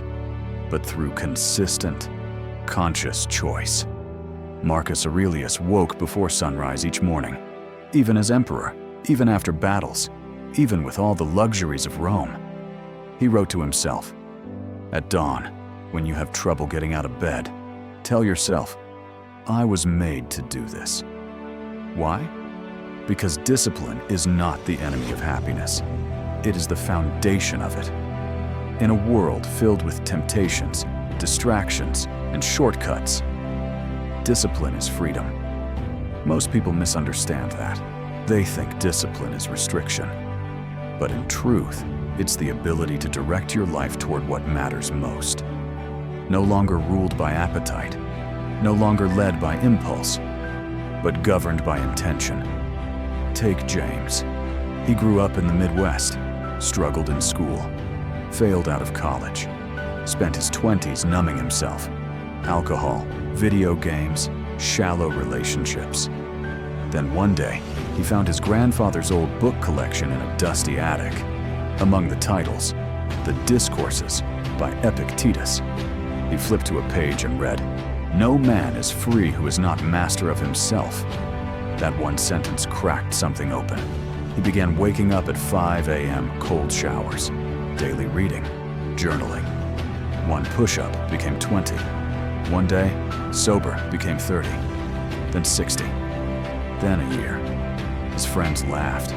but through consistent, conscious choice. Marcus Aurelius woke before sunrise each morning, even as emperor, even after battles, even with all the luxuries of Rome. He wrote to himself, "At dawn, when you have trouble getting out of bed, tell yourself, I was made to do this." Why? Because discipline is not the enemy of happiness. It is the foundation of it. In a world filled with temptations, distractions, and shortcuts, discipline is freedom. Most people misunderstand that. They think discipline is restriction. But in truth, it's the ability to direct your life toward what matters most. No longer ruled by appetite, no longer led by impulse, but governed by intention. Take James. He grew up in the Midwest, struggled in school, failed out of college, spent his 20s numbing himself. Alcohol, video games, shallow relationships. Then one day, he found his grandfather's old book collection in a dusty attic. Among the titles, The Discourses by Epictetus. He flipped to a page and read, No man is free who is not master of himself. That one sentence cracked something open. He began waking up at 5 a.m., cold showers, daily reading, journaling. One push-up became 20. One day, sober became 30. Then 60. Then a year. His friends laughed,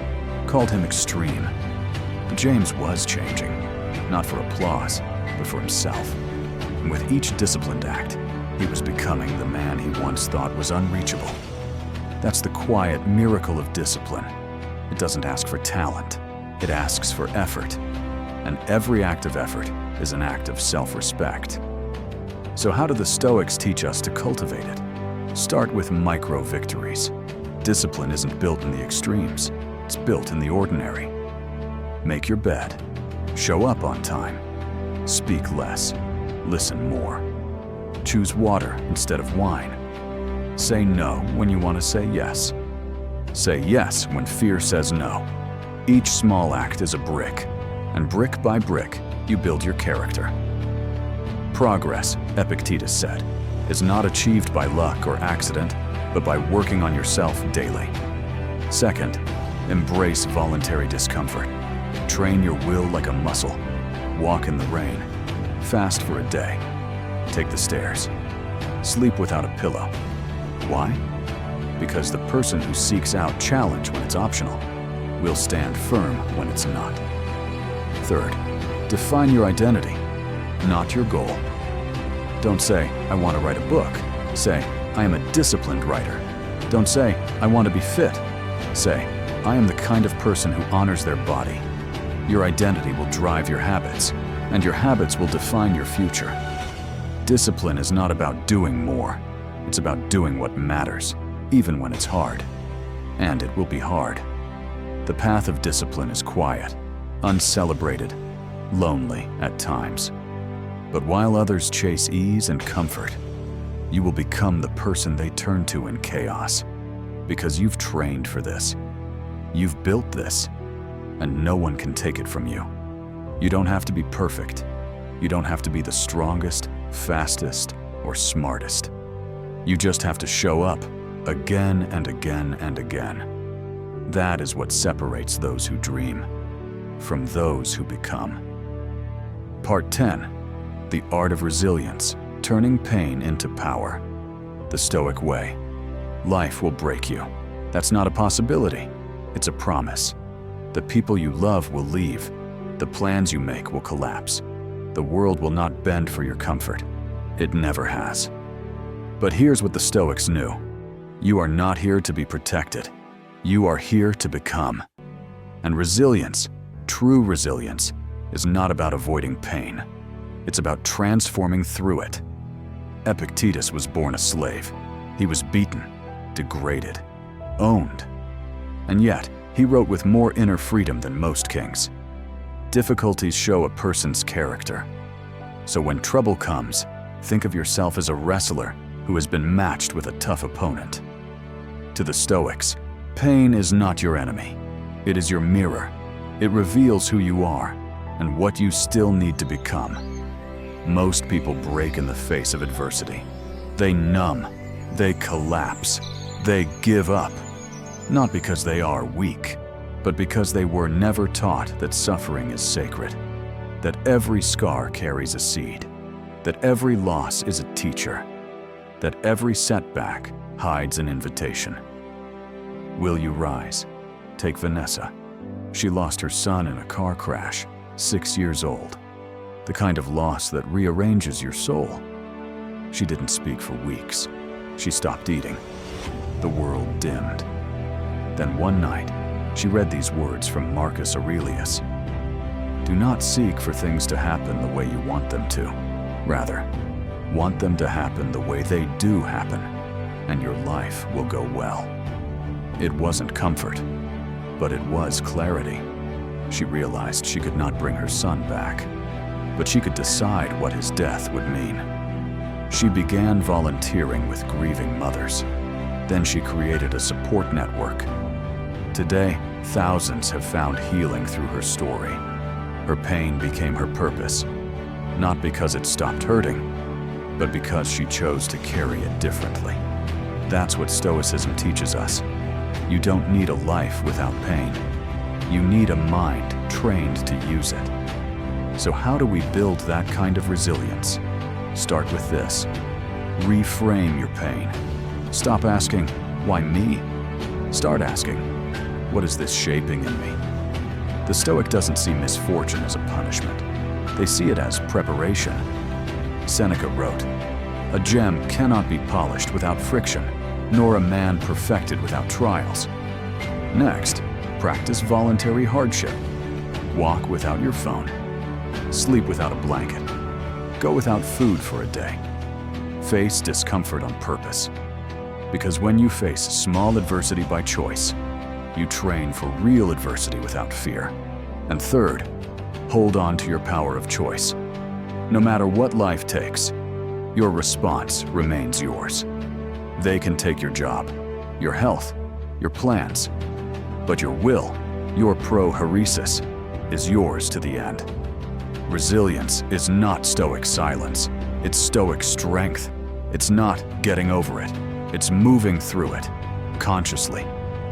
called him extreme. But James was changing, not for applause, but for himself. And with each disciplined act, he was becoming the man he once thought was unreachable. That's the quiet miracle of discipline. It doesn't ask for talent, it asks for effort. And every act of effort is an act of self-respect. So how do the Stoics teach us to cultivate it? Start with micro-victories. Discipline isn't built in the extremes, it's built in the ordinary. Make your bed. Show up on time. Speak less. Listen more. Choose water instead of wine. Say no when you want to say yes. Say yes when fear says no. Each small act is a brick, and brick by brick, you build your character. Progress, Epictetus said, is not achieved by luck or accident, but by working on yourself daily. Second, embrace voluntary discomfort. Train your will like a muscle. Walk in the rain. Fast for a day. Take the stairs. Sleep without a pillow. Why? Because the person who seeks out challenge when it's optional will stand firm when it's not. Third, define your identity, not your goal. Don't say, I want to write a book. Say, I am a disciplined writer. Don't say, I want to be fit. Say, I am the kind of person who honors their body. Your identity will drive your habits, and your habits will define your future. Discipline is not about doing more. It's about doing what matters, even when it's hard. And it will be hard. The path of discipline is quiet, uncelebrated, lonely at times. But while others chase ease and comfort, you will become the person they turn to in chaos, because you've trained for this. You've built this, and no one can take it from you. You don't have to be perfect. You don't have to be the strongest, fastest, or smartest. You just have to show up again and again and again. That is what separates those who dream from those who become. Part 10. The Art of Resilience, Turning Pain into Power. The Stoic Way. Life will break you. That's not a possibility. It's a promise. The people you love will leave. The plans you make will collapse. The world will not bend for your comfort. It never has. But here's what the Stoics knew. You are not here to be protected. You are here to become. And resilience, true resilience, is not about avoiding pain. It's about transforming through it. Epictetus was born a slave. He was beaten, degraded, owned. And yet, he wrote with more inner freedom than most kings. Difficulties show a person's character. So when trouble comes, think of yourself as a wrestler who has been matched with a tough opponent. To the Stoics, pain is not your enemy. It is your mirror. It reveals who you are and what you still need to become. Most people break in the face of adversity. They numb. They collapse. They give up. Not because they are weak, but because they were never taught that suffering is sacred, that every scar carries a seed, that every loss is a teacher, that every setback hides an invitation. Will you rise? Take Vanessa. She lost her son in a car crash, 6 years old. The kind of loss that rearranges your soul. She didn't speak for weeks. She stopped eating. The world dimmed. Then one night, she read these words from Marcus Aurelius. Do not seek for things to happen the way you want them to. Rather, want them to happen the way they do happen, and your life will go well. It wasn't comfort, but it was clarity. She realized she could not bring her son back, but she could decide what his death would mean. She began volunteering with grieving mothers. Then she created a support network. Today, thousands have found healing through her story. Her pain became her purpose, not because it stopped hurting, but because she chose to carry it differently. That's what Stoicism teaches us. You don't need a life without pain. You need a mind trained to use it. So how do we build that kind of resilience? Start with this. Reframe your pain. Stop asking, why me? Start asking, what is this shaping in me? The Stoic doesn't see misfortune as a punishment. They see it as preparation. Seneca wrote, "A gem cannot be polished without friction, nor a man perfected without trials." Next, practice voluntary hardship. Walk without your phone. Sleep without a blanket. Go without food for a day. Face discomfort on purpose. Because when you face small adversity by choice, you train for real adversity without fear. And third, hold on to your power of choice. No matter what life takes, your response remains yours. They can take your job, your health, your plans, but your will, your prohairesis, is yours to the end. Resilience is not Stoic silence. It's Stoic strength. It's not getting over it. It's moving through it, consciously,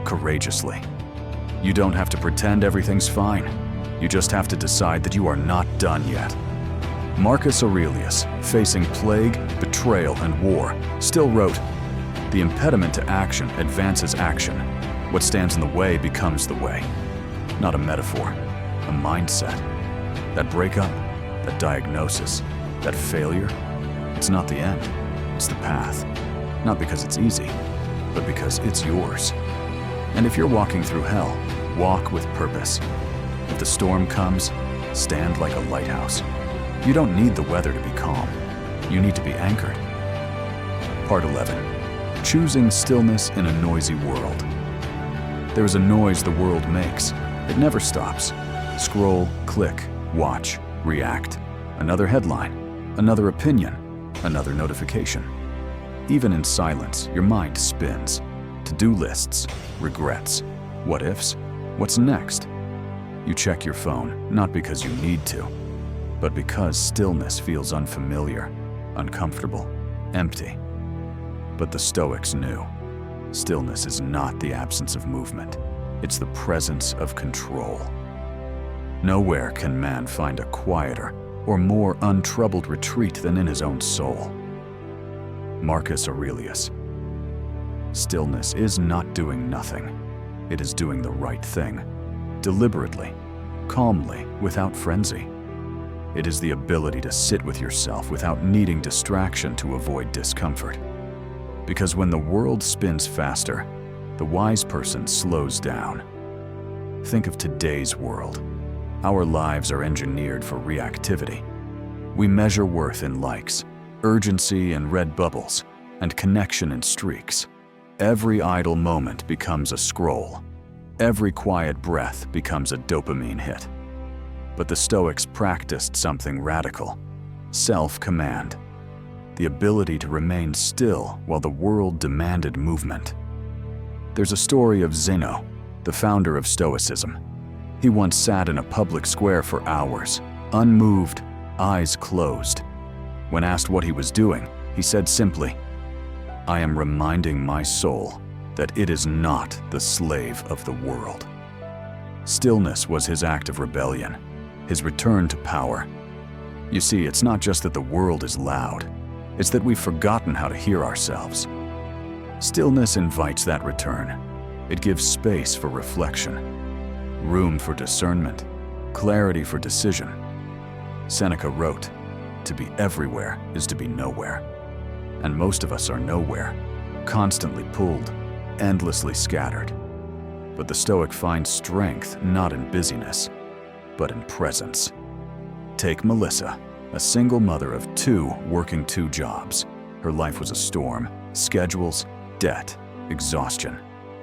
courageously. You don't have to pretend everything's fine. You just have to decide that you are not done yet. Marcus Aurelius, facing plague, betrayal, and war, still wrote, "The impediment to action advances action. What stands in the way becomes the way." Not a metaphor, a mindset. That breakup, that diagnosis, that failure, it's not the end, it's the path. Not because it's easy, but because it's yours. And if you're walking through hell, walk with purpose. If the storm comes, stand like a lighthouse. You don't need the weather to be calm. You need to be anchored. Part 11. Choosing stillness in a noisy world. There is a noise the world makes. It never stops. Scroll, click, watch, react. Another headline, another opinion, another notification. Even in silence, your mind spins. To-do lists, regrets, what-ifs, what's next? You check your phone, not because you need to, but because stillness feels unfamiliar, uncomfortable, empty. But the Stoics knew. Stillness is not the absence of movement. It's the presence of control. Nowhere can man find a quieter or more untroubled retreat than in his own soul. Marcus Aurelius. Stillness is not doing nothing. It is doing the right thing, deliberately, calmly, without frenzy. It is the ability to sit with yourself without needing distraction to avoid discomfort. Because when the world spins faster, the wise person slows down. Think of today's world. Our lives are engineered for reactivity. We measure worth in likes, urgency in red bubbles, and connection in streaks. Every idle moment becomes a scroll. Every quiet breath becomes a dopamine hit. But the Stoics practiced something radical: self-command. The ability to remain still while the world demanded movement. There's a story of Zeno, the founder of Stoicism. He once sat in a public square for hours, unmoved, eyes closed. When asked what he was doing, he said simply, "I am reminding my soul that it is not the slave of the world." Stillness was his act of rebellion, his return to power. You see, it's not just that the world is loud, it's that we've forgotten how to hear ourselves. Stillness invites that return. It gives space for reflection, room for discernment, clarity for decision. Seneca wrote, "To be everywhere is to be nowhere." And most of us are nowhere, constantly pulled, endlessly scattered. But the Stoic finds strength not in busyness, but in presence. Take Melissa, a single mother of two working 2 jobs. Her life was a storm: schedules, debt, exhaustion.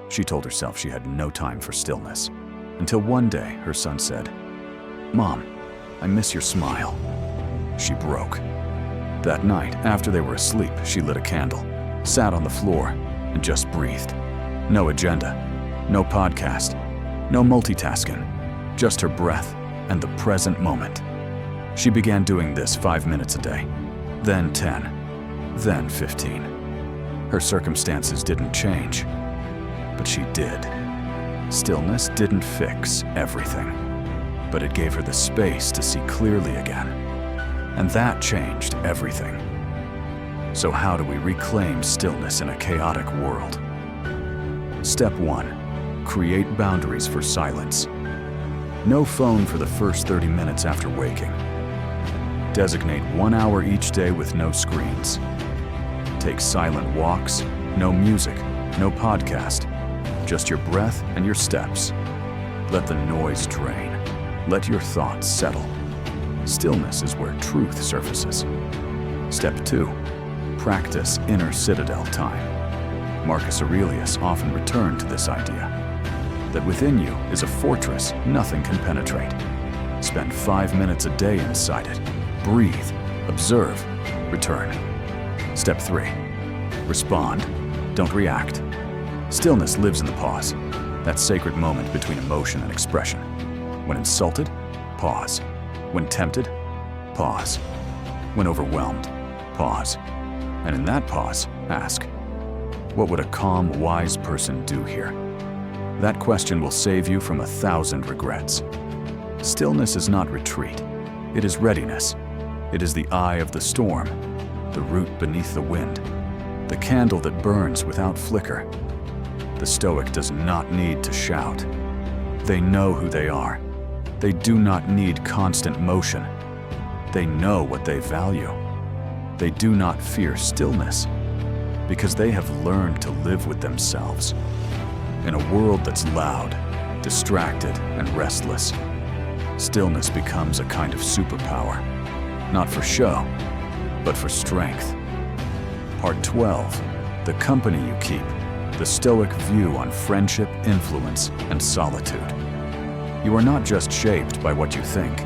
She told herself she had no time for stillness. Until one day, her son said, "Mom, I miss your smile." She broke. That night, after they were asleep, she lit a candle, sat on the floor, and just breathed. No agenda, no podcast, no multitasking, just her breath and the present moment. She began doing this 5 minutes a day, then 10, then 15. Her circumstances didn't change, but she did. Stillness didn't fix everything, but it gave her the space to see clearly again. And that changed everything. So how do we reclaim stillness in a chaotic world? Step 1. Create boundaries for silence. No phone for the first 30 minutes after waking. Designate 1 hour each day with no screens. Take silent walks, no music, no podcast, just your breath and your steps. Let the noise drain. Let your thoughts settle. Stillness is where truth surfaces. Step 2. Practice inner citadel time. Marcus Aurelius often returned to this idea, that within you is a fortress nothing can penetrate. Spend 5 minutes a day inside it. Breathe, observe, return. Step 3. Respond, don't react. Stillness lives in the pause, that sacred moment between emotion and expression. When insulted, pause. When tempted, pause. When overwhelmed, pause. And in that pause, ask, what would a calm, wise person do here? That question will save you from 1,000 regrets. Stillness is not retreat. It is readiness. It is the eye of the storm, the root beneath the wind, the candle that burns without flicker. The Stoic does not need to shout. They know who they are. They do not need constant motion. They know what they value. They do not fear stillness, because they have learned to live with themselves. In a world that's loud, distracted, and restless, stillness becomes a kind of superpower, not for show, but for strength. Part 12, the company you keep, the Stoic view on friendship, influence, and solitude. You are not just shaped by what you think,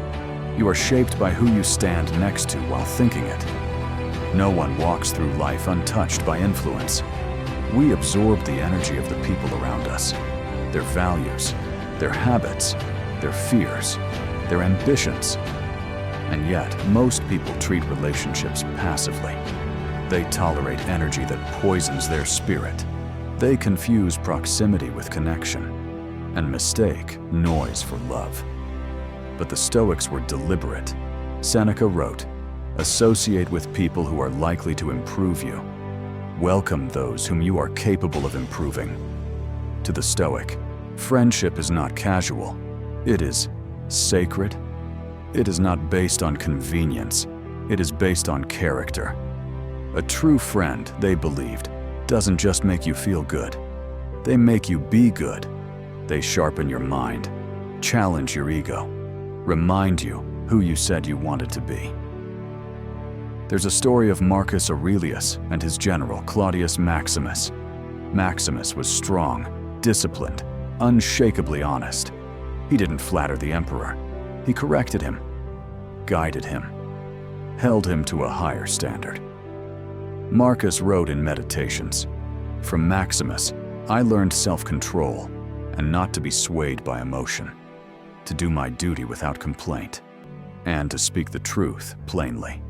you are shaped by who you stand next to while thinking it. No one walks through life untouched by influence. We absorb the energy of the people around us, their values, their habits, their fears, their ambitions. And yet, most people treat relationships passively. They tolerate energy that poisons their spirit. They confuse proximity with connection and mistake noise for love. But the Stoics were deliberate. Seneca wrote, "Associate with people who are likely to improve you. Welcome those whom you are capable of improving." To the Stoic, friendship is not casual. It is sacred. It is not based on convenience. It is based on character. A true friend, they believed, doesn't just make you feel good. They make you be good. They sharpen your mind, challenge your ego, remind you who you said you wanted to be. There's a story of Marcus Aurelius and his general, Claudius Maximus. Maximus was strong, disciplined, unshakably honest. He didn't flatter the emperor. He corrected him, guided him, held him to a higher standard. Marcus wrote in Meditations, "From Maximus, I learned self-control and not to be swayed by emotion, to do my duty without complaint, and to speak the truth plainly."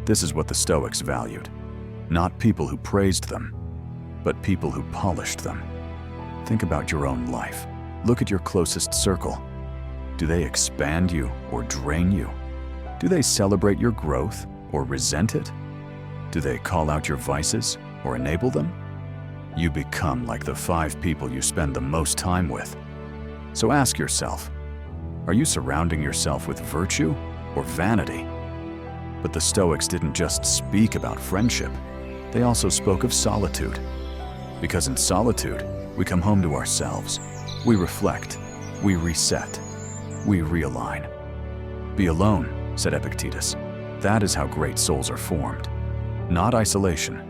This is what the Stoics valued. Not people who praised them, but people who polished them. Think about your own life. Look at your closest circle. Do they expand you or drain you? Do they celebrate your growth or resent it? Do they call out your vices or enable them? You become like the 5 people you spend the most time with. So ask yourself, are you surrounding yourself with virtue or vanity? But the Stoics didn't just speak about friendship. They also spoke of solitude. Because in solitude, we come home to ourselves. We reflect. We reset. We realign. "Be alone," said Epictetus. "That is how great souls are formed." Not isolation,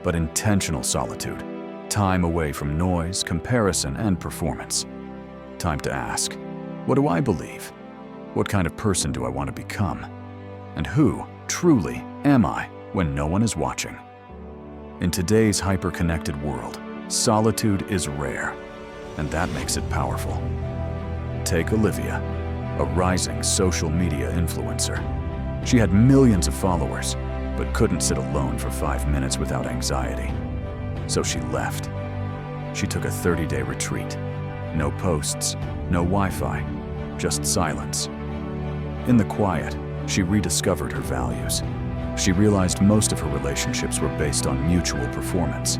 but intentional solitude. Time away from noise, comparison, and performance. Time to ask, what do I believe? What kind of person do I want to become? And who, truly, am I when no one is watching? In today's hyper-connected world, solitude is rare, and that makes it powerful. Take Olivia, a rising social media influencer. She had millions of followers, but couldn't sit alone for 5 minutes without anxiety. So she left. She took a 30-day retreat. No posts, no Wi-Fi, just silence. In the quiet, she rediscovered her values. She realized most of her relationships were based on mutual performance,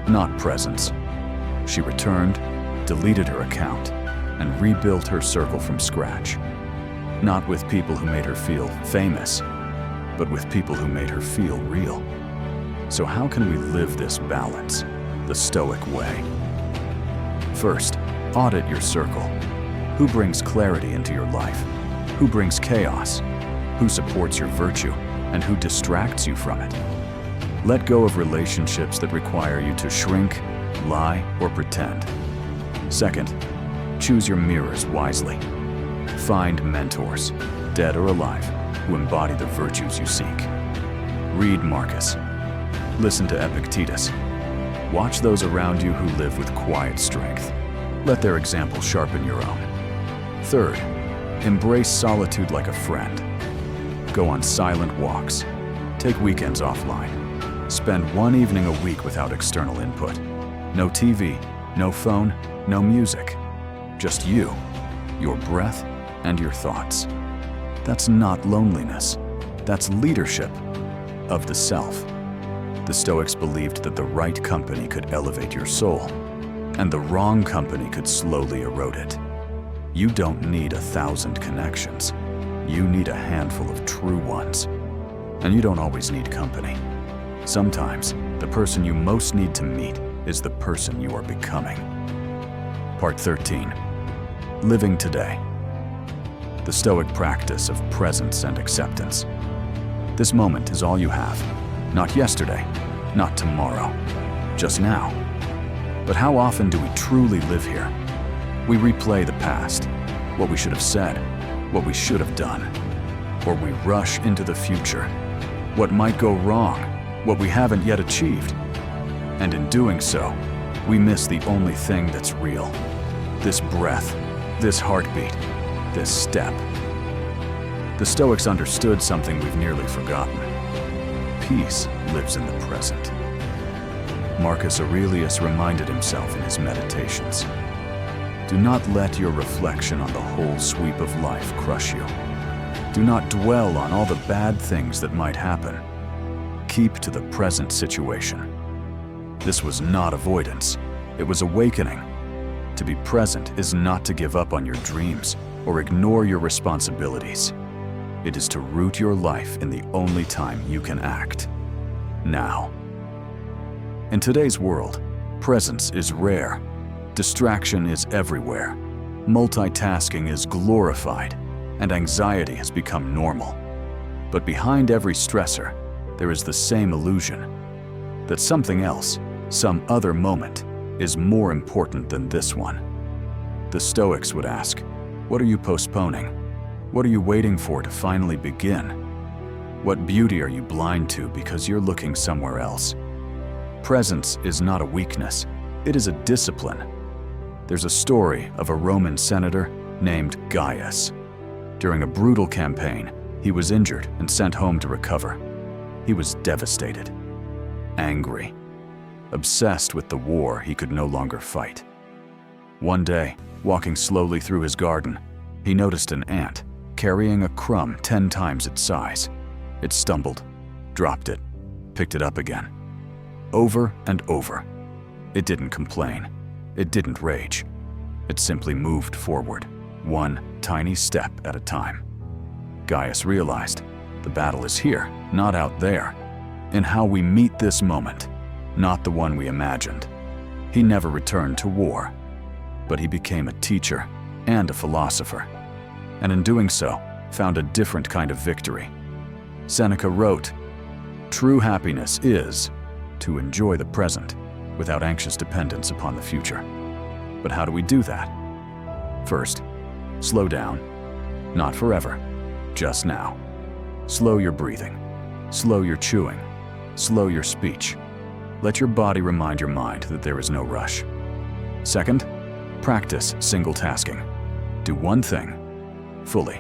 not presence. She returned, deleted her account, and rebuilt her circle from scratch. Not with people who made her feel famous, but with people who made her feel real. So how can we live this balance, the Stoic way? First, audit your circle. Who brings clarity into your life? Who brings chaos? Who supports your virtue? And who distracts you from it? Let go of relationships that require you to shrink, lie, or pretend. Second, choose your mirrors wisely. Find mentors, dead or alive, who embody the virtues you seek. Read Marcus. Listen to Epictetus. Watch those around you who live with quiet strength. Let their example sharpen your own. Third, embrace solitude like a friend. Go on silent walks. Take weekends offline. Spend one evening a week without external input. No TV, no phone, no music. Just you, your breath, and your thoughts. That's not loneliness. That's leadership of the self. The Stoics believed that the right company could elevate your soul, and the wrong company could slowly erode it. You don't need 1,000 connections. You need a handful of true ones. And you don't always need company. Sometimes, the person you most need to meet is the person you are becoming. Part 13. Living today. The Stoic practice of presence and acceptance. This moment is all you have. Not yesterday, not tomorrow, just now. But how often do we truly live here? We replay the past, what we should have said, what we should have done. Or we rush into the future, what might go wrong, what we haven't yet achieved. And in doing so, we miss the only thing that's real. This breath, this heartbeat, this step. The Stoics understood something we've nearly forgotten. Peace lives in the present. Marcus Aurelius reminded himself in his meditations. Do not let your reflection on the whole sweep of life crush you. Do not dwell on all the bad things that might happen. Keep to the present situation. This was not avoidance, it was awakening. To be present is not to give up on your dreams or ignore your responsibilities. It is to root your life in the only time you can act. Now. In today's world, presence is rare. Distraction is everywhere. Multitasking is glorified, and anxiety has become normal. But behind every stressor, there is the same illusion that something else, some other moment, is more important than this one. The Stoics would ask, what are you postponing? What are you waiting for to finally begin? What beauty are you blind to because you're looking somewhere else? Presence is not a weakness, it is a discipline. There's a story of a Roman senator named Gaius. During a brutal campaign, he was injured and sent home to recover. He was devastated, angry, obsessed with the war he could no longer fight. One day, walking slowly through his garden, he noticed an ant carrying a crumb 10 times its size. It stumbled, dropped it, picked it up again. Over and over. It didn't complain. It didn't rage. It simply moved forward, one tiny step at a time. Gaius realized, the battle is here, not out there, in how we meet this moment, not the one we imagined. He never returned to war, but he became a teacher and a philosopher, and in doing so, found a different kind of victory. Seneca wrote, "True happiness is to enjoy the present without anxious dependence upon the future." But how do we do that? First, slow down. Not forever, just now. Slow your breathing. Slow your chewing. Slow your speech. Let your body remind your mind that there is no rush. Second, practice single tasking. Do one thing fully.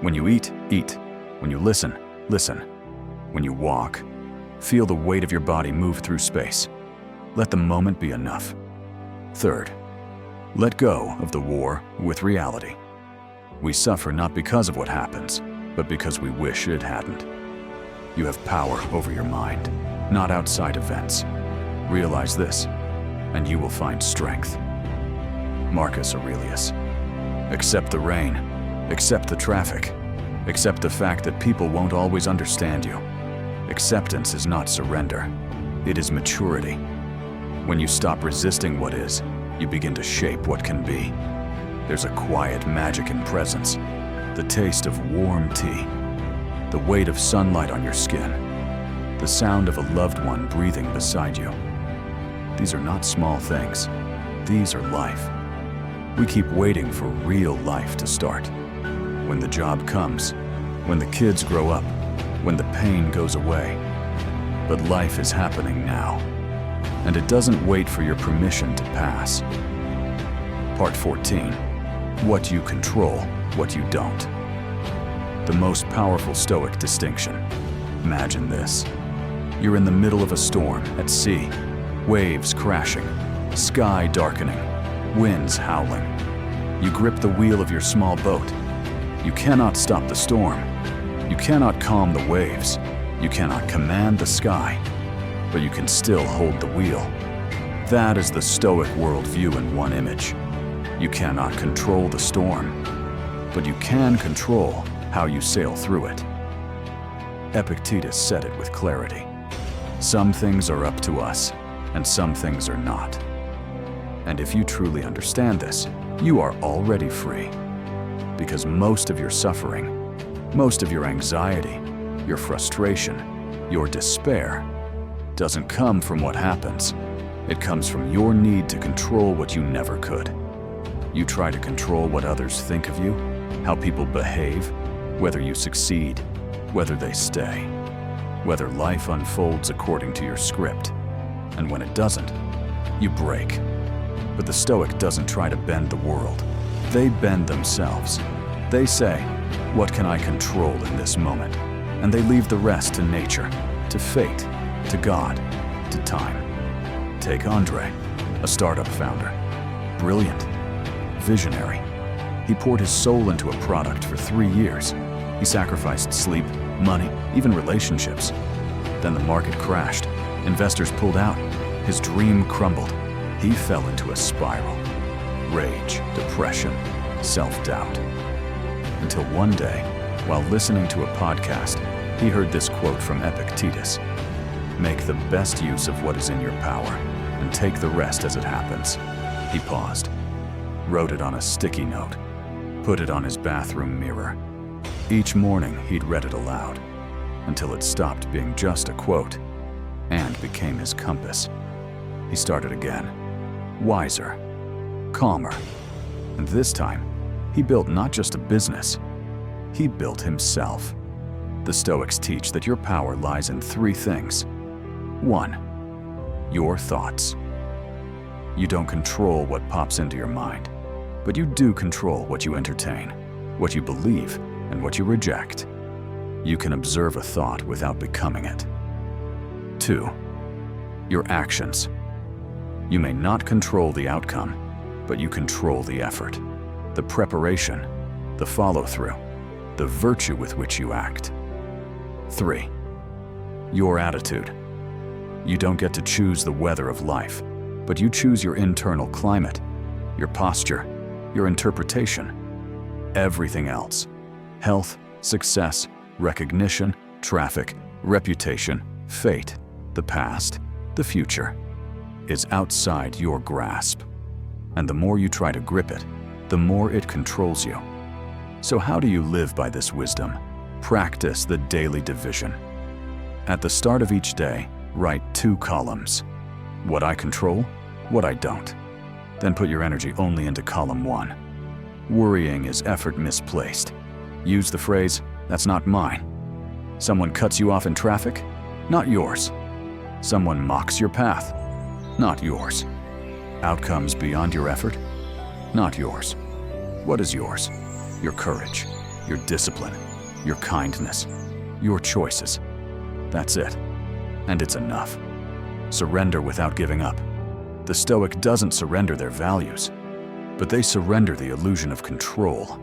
When you eat, eat. When you listen, listen. When you walk, feel the weight of your body move through space. Let the moment be enough. Third, let go of the war with reality. We suffer not because of what happens, but because we wish it hadn't. You have power over your mind, not outside events. Realize this, and you will find strength. Marcus Aurelius. Accept the rain, accept the traffic, accept the fact that people won't always understand you. Acceptance is not surrender, it is maturity. When you stop resisting what is, you begin to shape what can be. There's a quiet magic in presence, the taste of warm tea, the weight of sunlight on your skin, the sound of a loved one breathing beside you. These are not small things, these are life. We keep waiting for real life to start. When the job comes, when the kids grow up, when the pain goes away. But life is happening now, and it doesn't wait for your permission to pass. Part 14. What you control, what you don't. The most powerful Stoic distinction. Imagine this. You're in the middle of a storm at sea, waves crashing, sky darkening, winds howling. You grip the wheel of your small boat. You cannot stop the storm. You cannot calm the waves. You cannot command the sky, but you can still hold the wheel. That is the Stoic worldview in one image. You cannot control the storm, but you can control how you sail through it. Epictetus said it with clarity. Some things are up to us, and some things are not. And if you truly understand this, you are already free. Because most of your suffering, most of your anxiety, your frustration, your despair, doesn't come from what happens. It comes from your need to control what you never could. You try to control what others think of you, how people behave, whether you succeed, whether they stay, whether life unfolds according to your script. And when it doesn't, you break. But the Stoic doesn't try to bend the world. They bend themselves. They say, what can I control in this moment? And they leave the rest to nature, to fate, to God, to time. Take Andre, a startup founder. Brilliant, visionary. He poured his soul into a product for 3 years. He sacrificed sleep, money, even relationships. Then the market crashed. Investors pulled out. His dream crumbled. He fell into a spiral. Rage, depression, self-doubt. Until one day, while listening to a podcast, he heard this quote from Epictetus. Make the best use of what is in your power, and take the rest as it happens. He paused, wrote it on a sticky note, put it on his bathroom mirror. Each morning, he'd read it aloud, until it stopped being just a quote, and became his compass. He started again, wiser, calmer, and this time, he built not just a business, he built himself. The Stoics teach that your power lies in 3 things. 1. Your thoughts. You don't control what pops into your mind, but you do control what you entertain, what you believe, and what you reject. You can observe a thought without becoming it. 2. Your actions. You may not control the outcome, but you control the effort, the preparation, the follow-through, the virtue with which you act. 3. Your attitude. You don't get to choose the weather of life, but you choose your internal climate, your posture, your interpretation. Everything else, health, success, recognition, traffic, reputation, fate, the past, the future, is outside your grasp. And the more you try to grip it, the more it controls you. So how do you live by this wisdom? Practice the daily division. At the start of each day, write 2 columns. What I control, what I don't. Then put your energy only into column 1. Worrying is effort misplaced. Use the phrase, that's not mine. Someone cuts you off in traffic? Not yours. Someone mocks your path? Not yours. Outcomes beyond your effort? Not yours. What is yours? Your courage, your discipline, your kindness, your choices. That's it. And it's enough. Surrender without giving up. The Stoic doesn't surrender their values, but they surrender the illusion of control.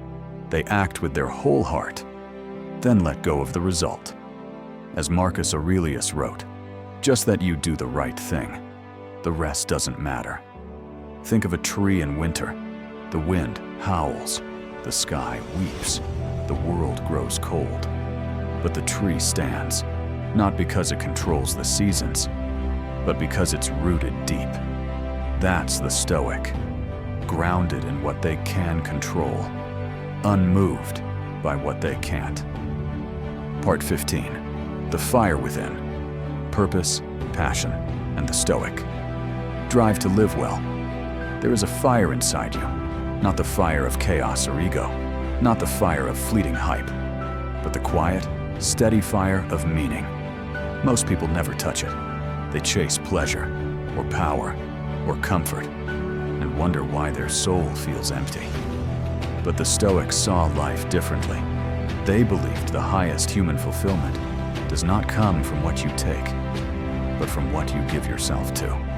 They act with their whole heart, then let go of the result. As Marcus Aurelius wrote, just that you do the right thing. The rest doesn't matter. Think of a tree in winter. The wind howls, the sky weeps, the world grows cold. But the tree stands, not because it controls the seasons, but because it's rooted deep. That's the Stoic, grounded in what they can control, unmoved by what they can't. Part 15. The fire within. Purpose, passion, and the Stoic. Drive to live well. There is a fire inside you, not the fire of chaos or ego, not the fire of fleeting hype, but the quiet, steady fire of meaning. Most people never touch it. They chase pleasure, or power, or comfort, and wonder why their soul feels empty. But the Stoics saw life differently. They believed the highest human fulfillment does not come from what you take, but from what you give yourself to.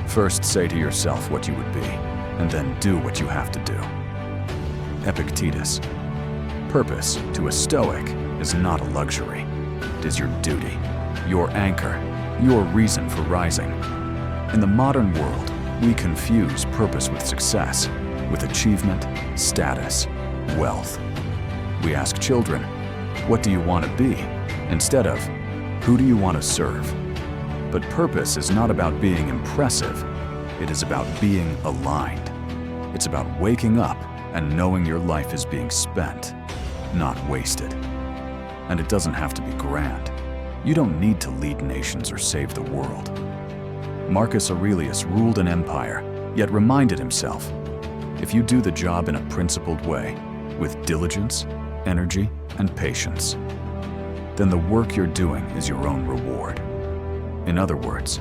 First, say to yourself what you would be, and then do what you have to do. Epictetus. Purpose, to a Stoic, is not a luxury. It is your duty, your anchor, your reason for rising. In the modern world, we confuse purpose with success, with achievement, status, wealth. We ask children, what do you want to be? Instead of, who do you want to serve? But purpose is not about being impressive. It is about being aligned. It's about waking up and knowing your life is being spent, not wasted. And it doesn't have to be grand. You don't need to lead nations or save the world. Marcus Aurelius ruled an empire, yet reminded himself, if you do the job in a principled way, with diligence, energy, and patience, then the work you're doing is your own reward. In other words,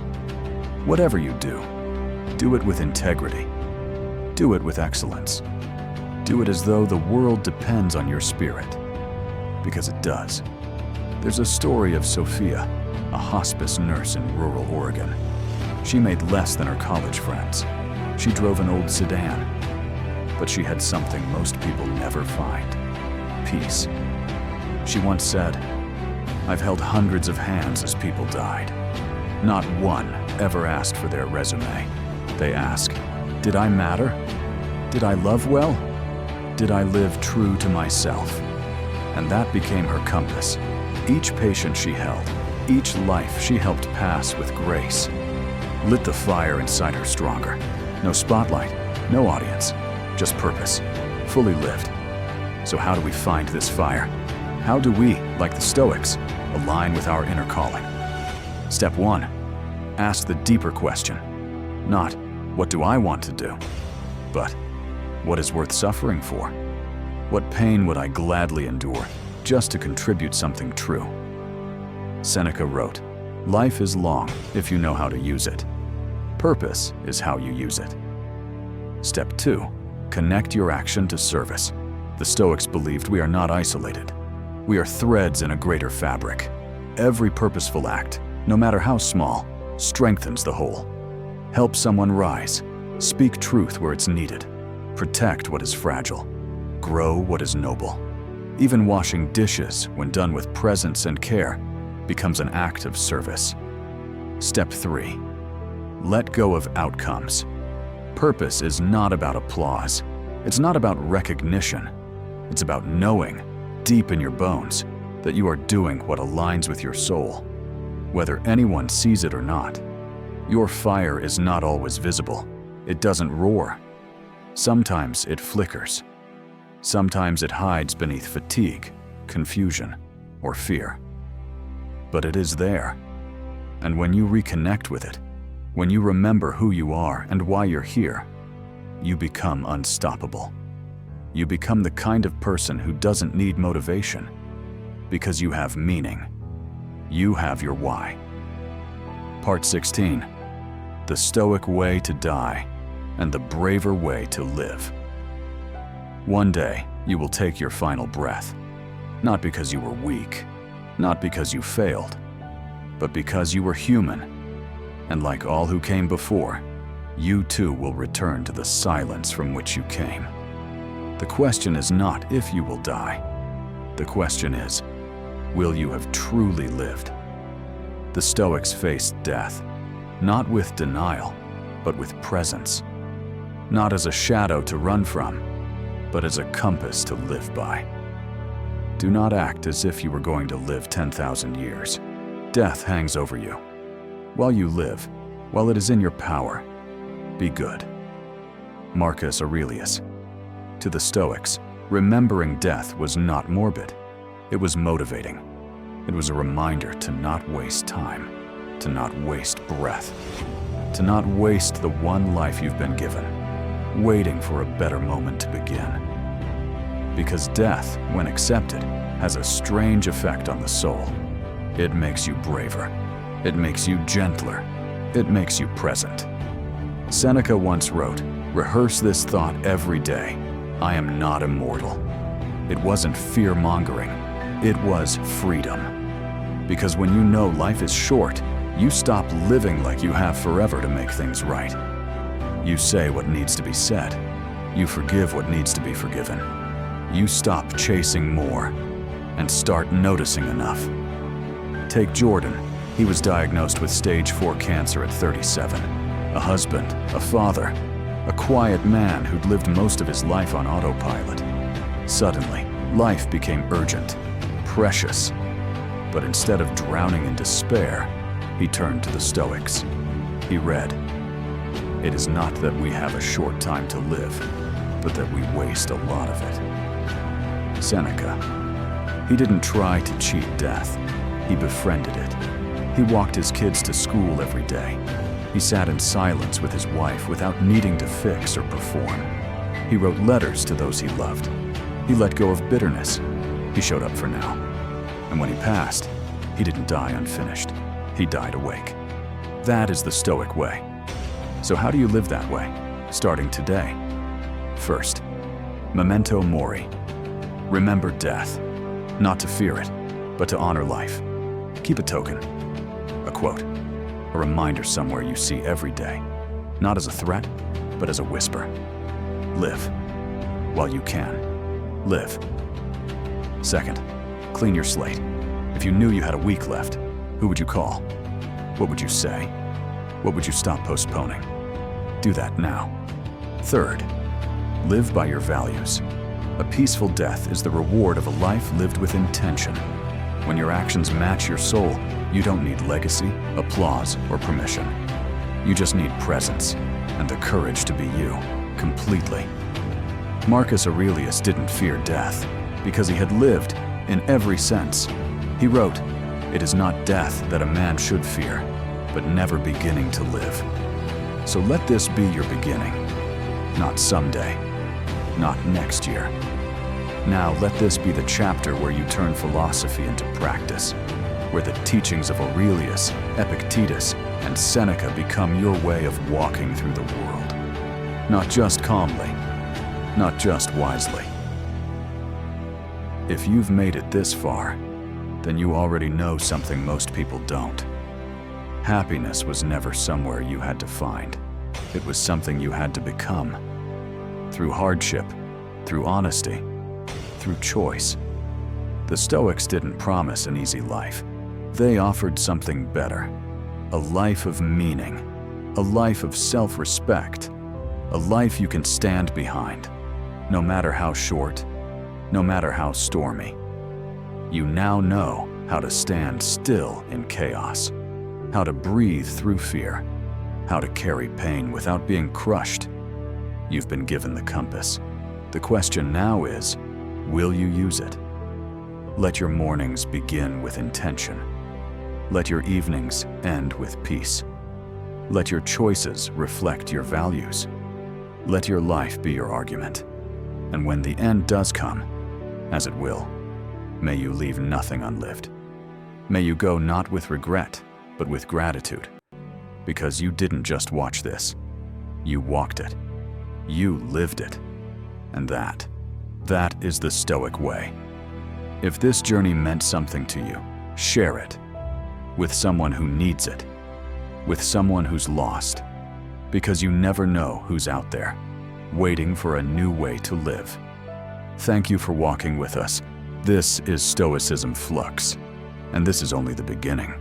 whatever you do it with integrity. Do it with excellence. Do it as though the world depends on your spirit, because it does. There's a story of Sophia, a hospice nurse in rural Oregon. She made less than her college friends. She drove an old sedan, but she had something most people never find: peace. She once said, "I've held hundreds of hands as people died. Not one ever asked for their resume. They ask, did I matter? Did I love well? Did I live true to myself?" And that became her compass. Each patient she held, each life she helped pass with grace, lit the fire inside her stronger. No spotlight, no audience, just purpose, fully lived. So how do we find this fire? How do we, like the Stoics, align with our inner calling? Step 1. Ask the deeper question. Not, what do I want to do? But, what is worth suffering for? What pain would I gladly endure just to contribute something true? Seneca wrote, life is long if you know how to use it. Purpose is how you use it. Step 2. Connect your action to service. The Stoics believed we are not isolated. We are threads in a greater fabric. Every purposeful act, no matter how small, strengthens the whole. Help someone rise. Speak truth where it's needed. Protect what is fragile. Grow what is noble. Even washing dishes, when done with presence and care, becomes an act of service. Step 3. Let go of outcomes. Purpose is not about applause. It's not about recognition. It's about knowing, deep in your bones, that you are doing what aligns with your soul. Whether anyone sees it or not, your fire is not always visible. It doesn't roar. Sometimes it flickers. Sometimes it hides beneath fatigue, confusion, or fear. But it is there. And when you reconnect with it, when you remember who you are and why you're here, you become unstoppable. You become the kind of person who doesn't need motivation, because you have meaning. You have your why. Part 16. The Stoic way to die and the braver way to live. One day, you will take your final breath, not because you were weak, not because you failed, but because you were human. And like all who came before, you too will return to the silence from which you came. The question is not if you will die. The question is, will you have truly lived? The Stoics faced death, not with denial, but with presence. Not as a shadow to run from, but as a compass to live by. Do not act as if you were going to live 10,000 years. Death hangs over you. While you live, while it is in your power, be good. Marcus Aurelius. To the Stoics, remembering death was not morbid. It was motivating. It was a reminder to not waste time, to not waste breath, to not waste the one life you've been given, waiting for a better moment to begin. Because death, when accepted, has a strange effect on the soul. It makes you braver. It makes you gentler. It makes you present. Seneca once wrote, "Rehearse this thought every day. I am not immortal." It wasn't fear-mongering. It was freedom. Because when you know life is short, you stop living like you have forever to make things right. You say what needs to be said. You forgive what needs to be forgiven. You stop chasing more and start noticing enough. Take Jordan. He was diagnosed with stage 4 cancer at 37. A husband, a father, a quiet man who'd lived most of his life on autopilot. Suddenly, life became urgent, precious. But instead of drowning in despair, he turned to the Stoics. He read, "It is not that we have a short time to live, but that we waste a lot of it." Seneca. He didn't try to cheat death. He befriended it. He walked his kids to school every day. He sat in silence with his wife without needing to fix or perform. He wrote letters to those he loved. He let go of bitterness. He showed up for now. And when he passed, he didn't die unfinished. He died awake. That is the Stoic way. So how do you live that way, starting today? First, memento mori. Remember death, not to fear it, but to honor life. Keep a token, a quote, a reminder somewhere you see every day, not as a threat, but as a whisper. Live while you can. Live. Second, clean your slate. If you knew you had a week left, who would you call? What would you say? What would you stop postponing? Do that now. Third, live by your values. A peaceful death is the reward of a life lived with intention. When your actions match your soul, you don't need legacy, applause, or permission. You just need presence and the courage to be you, completely. Marcus Aurelius didn't fear death because he had lived in every sense. He wrote, "It is not death that a man should fear, but never beginning to live." So let this be your beginning. Not someday, not next year. Now let this be the chapter where you turn philosophy into practice, where the teachings of Aurelius, Epictetus, and Seneca become your way of walking through the world. Not just calmly, not just wisely. If you've made it this far, then you already know something most people don't. Happiness was never somewhere you had to find. It was something you had to become. Through hardship, through honesty, through choice. The Stoics didn't promise an easy life. They offered something better. A life of meaning. A life of self-respect. A life you can stand behind. No matter how short, no matter how stormy. You now know how to stand still in chaos. How to breathe through fear. How to carry pain without being crushed. You've been given the compass. The question now is, will you use it? Let your mornings begin with intention. Let your evenings end with peace. Let your choices reflect your values. Let your life be your argument. And when the end does come, as it will, may you leave nothing unlived. May you go not with regret, but with gratitude. Because you didn't just watch this. You walked it. You lived it. And that is the Stoic way. If this journey meant something to you, Share it with someone who needs it, with someone who's lost, because you never know who's out there, waiting for a new way to live. Thank you for walking with us. This is Stoicism Flux, and this is only the beginning.